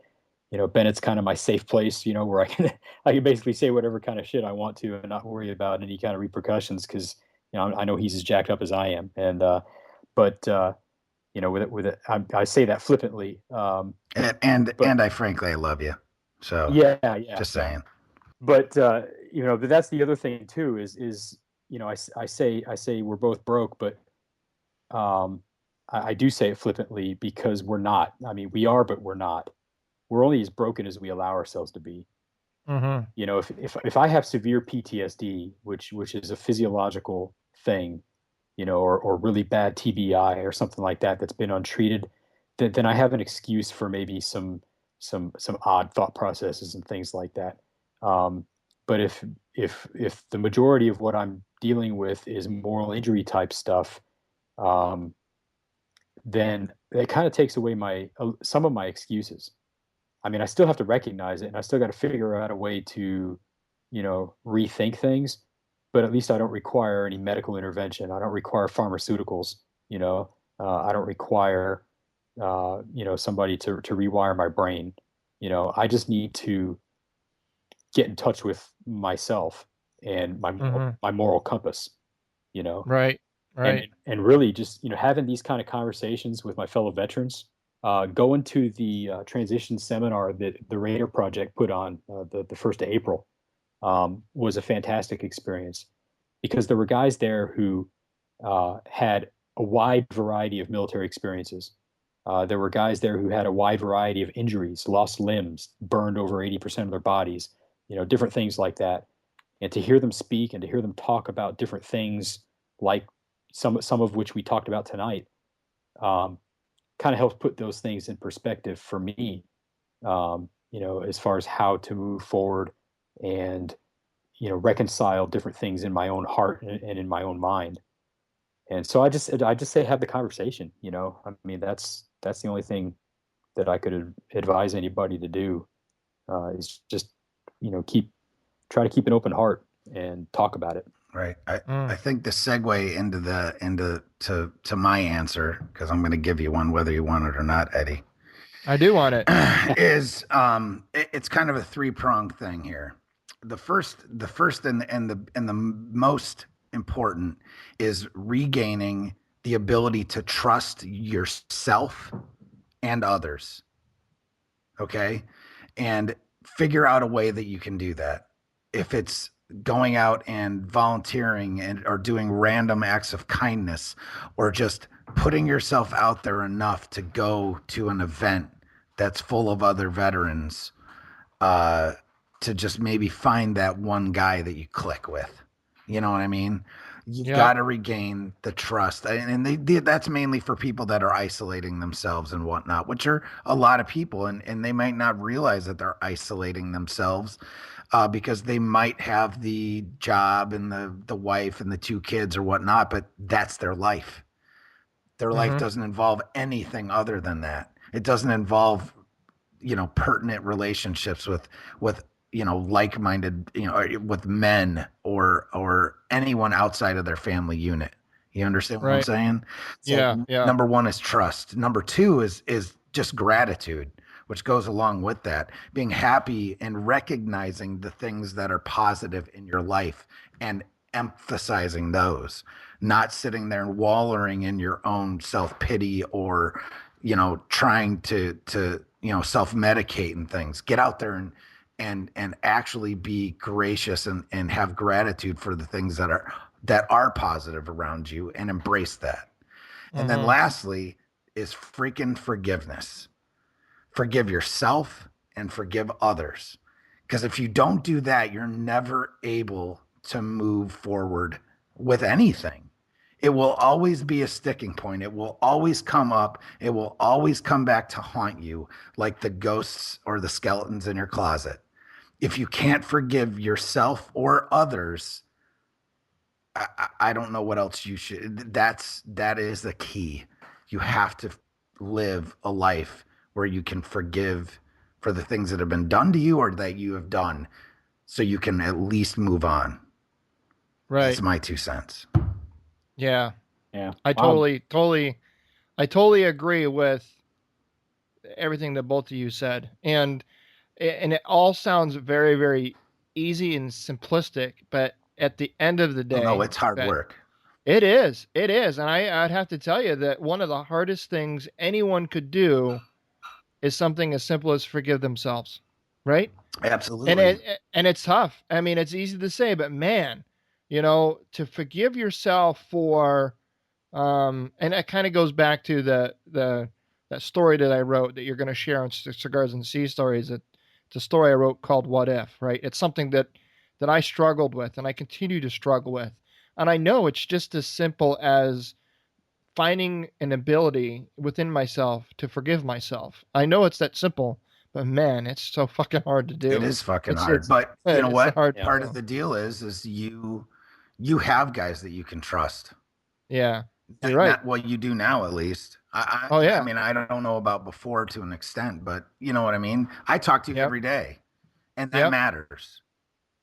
Bennett's kind of my safe place, where I can I can basically say whatever kind of shit I want to and not worry about any kind of repercussions because I know he's as jacked up as I am, and but I say that flippantly, but And I frankly I love you. So yeah, yeah, just yeah. saying. But that's the other thing too is I say we're both broke, but um, I do say it flippantly because we're not. I mean, we are, but we're not. we're only as broken as we allow ourselves to be. Mm-hmm. You know, if I have severe PTSD, which is a physiological thing, you know, or really bad TBI or something like that that's been untreated, then I have an excuse for maybe some odd thought processes and things like that. But if the majority of what I'm dealing with is moral injury type stuff, um, then it kind of takes away my some of my excuses. I mean, I still have to recognize it, and I still got to figure out a way to, you know, rethink things. But at least I don't require any medical intervention. I don't require pharmaceuticals. You know, I don't require, you know, somebody to rewire my brain. You know, I just need to get in touch with myself and Mm-hmm. my moral compass. You know, Right. Right. and really just, you know, having these kind of conversations with my fellow veterans, going to the transition seminar that the Raider Project put on the 1st of April, was a fantastic experience because there were guys there who had a wide variety of military experiences. There were guys there who had a wide variety of injuries, lost limbs, burned over 80% of their bodies, you know, different things like that. And to hear them speak and to hear them talk about different things, like some of which we talked about tonight, um, kind of helps put those things in perspective for me. You know, as far as how to move forward and, you know, reconcile different things in my own heart and in my own mind. And so I just say have the conversation. You know, I mean that's the only thing that I could advise anybody to do, is just, you know, try to keep an open heart and talk about it. Right. I Mm. think the segue into my answer, because I'm going to give you one whether you want it or not, Eddie, I do want it. is it's kind of a three-pronged thing here. The first and the most important is regaining the ability to trust yourself and others. Okay? And figure out a way that you can do that. If it's going out and volunteering and or doing random acts of kindness, or just putting yourself out there enough to go to an event that's full of other veterans, uh, to just maybe find that one guy that you click with. You know what I mean? You've Yeah. got to regain the trust. And that's mainly for people that are isolating themselves and whatnot, which are a lot of people. And they might not realize that they're isolating themselves, because they might have the job and the wife and the two kids or whatnot, but that's their life. Their life Mm-hmm. doesn't involve anything other than that. It doesn't involve, pertinent relationships with like-minded, with men or anyone outside of their family unit. You understand what I'm Right. saying? Yeah. So Yeah. number one is trust. Number two is just gratitude, which goes along with that, being happy and recognizing the things that are positive in your life and emphasizing those, not sitting there and wallowing in your own self-pity, or trying to self-medicate and things. Get out there and actually be gracious and have gratitude for the things that are positive around you, and embrace that. And then Mm-hmm. lastly is freaking forgiveness. Forgive yourself and forgive others. Because if you don't do that, you're never able to move forward with anything. It will always be a sticking point. It will always come up. It will always come back to haunt you, like the ghosts or the skeletons in your closet. If you can't forgive yourself or others, I don't know what else you should. That is the key. You have to live a life where you can forgive for the things that have been done to you or that you have done, so you can at least move on. That's Right. my 2 cents. Yeah. Yeah. I totally agree with everything that both of you said. And it all sounds very, very easy and simplistic, but at the end of the Oh no, day, it's hard but work. it is. And I'd have to tell you that one of the hardest things anyone could do is something as simple as forgive themselves, right? And Absolutely. it's tough. I mean, it's easy to say, but man, to forgive yourself for, and it kind of goes back to the that story that I wrote that you're going to share on Cigars and Sea Stories. It's a story I wrote called What If, right? It's something that I struggled with and I continue to struggle with. And I know it's just as simple as finding an ability within myself to forgive myself. I know it's that simple, but man, it's so fucking hard to do. It is fucking hard. But you know it's what? hard Part of the deal is you have guys that you can trust. Yeah, you're right. Well, you do now, at least. Oh, yeah. I mean, I don't know about before to an extent, but you know what I mean? I talk to you every day, and that matters.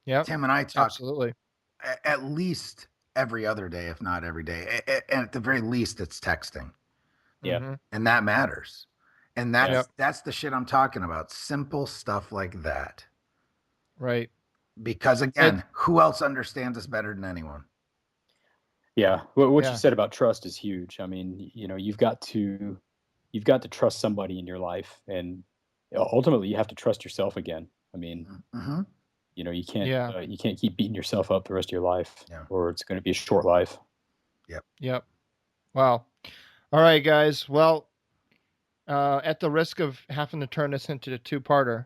Yeah. Tim and I talk absolutely at least every other day, if not every day. And at the very least, it's texting. Yeah. Mm-hmm. And that matters. And that's the shit I'm talking about. Simple stuff like that. Right. Because again, who else understands us better than anyone? Yeah. What you said about trust is huge. I mean, you know, you've got to trust somebody in your life, and ultimately you have to trust yourself again. I mean, you know, you can't keep beating yourself up the rest of your life, or it's going to be a short life. Yep. Wow. All right, guys. Well, at the risk of having to turn this into a two-parter,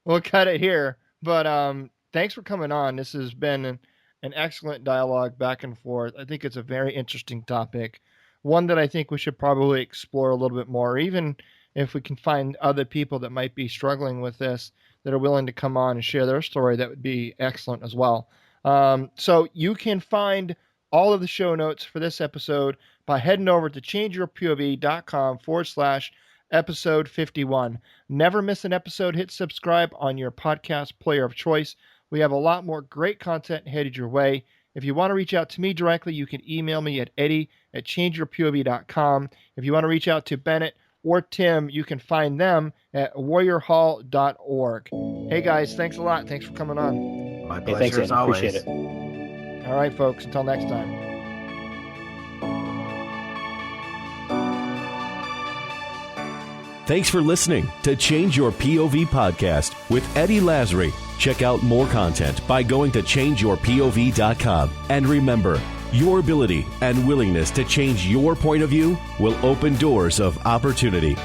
we'll cut it here. But thanks for coming on. This has been an excellent dialogue back and forth. I think it's a very interesting topic, one that I think we should probably explore a little bit more, even if we can find other people that might be struggling with this that are willing to come on and share their story. That would be excellent as well. So you can find all of the show notes for this episode by heading over to changeyourpov.com/episode 51. Never miss an episode. Hit subscribe on your podcast player of choice. We have a lot more great content headed your way. If you want to reach out to me directly, you can email me at eddie@changeyourpov.com. If you want to reach out to Bennett or Tim, you can find them at warriorhall.org. Hey guys, thanks a lot. Thanks for coming on. My pleasure as always. Appreciate it. All right, folks, until next time. Thanks for listening to Change Your POV podcast with Eddie Lazary. Check out more content by going to changeyourpov.com. And remember, your ability and willingness to change your point of view will open doors of opportunity.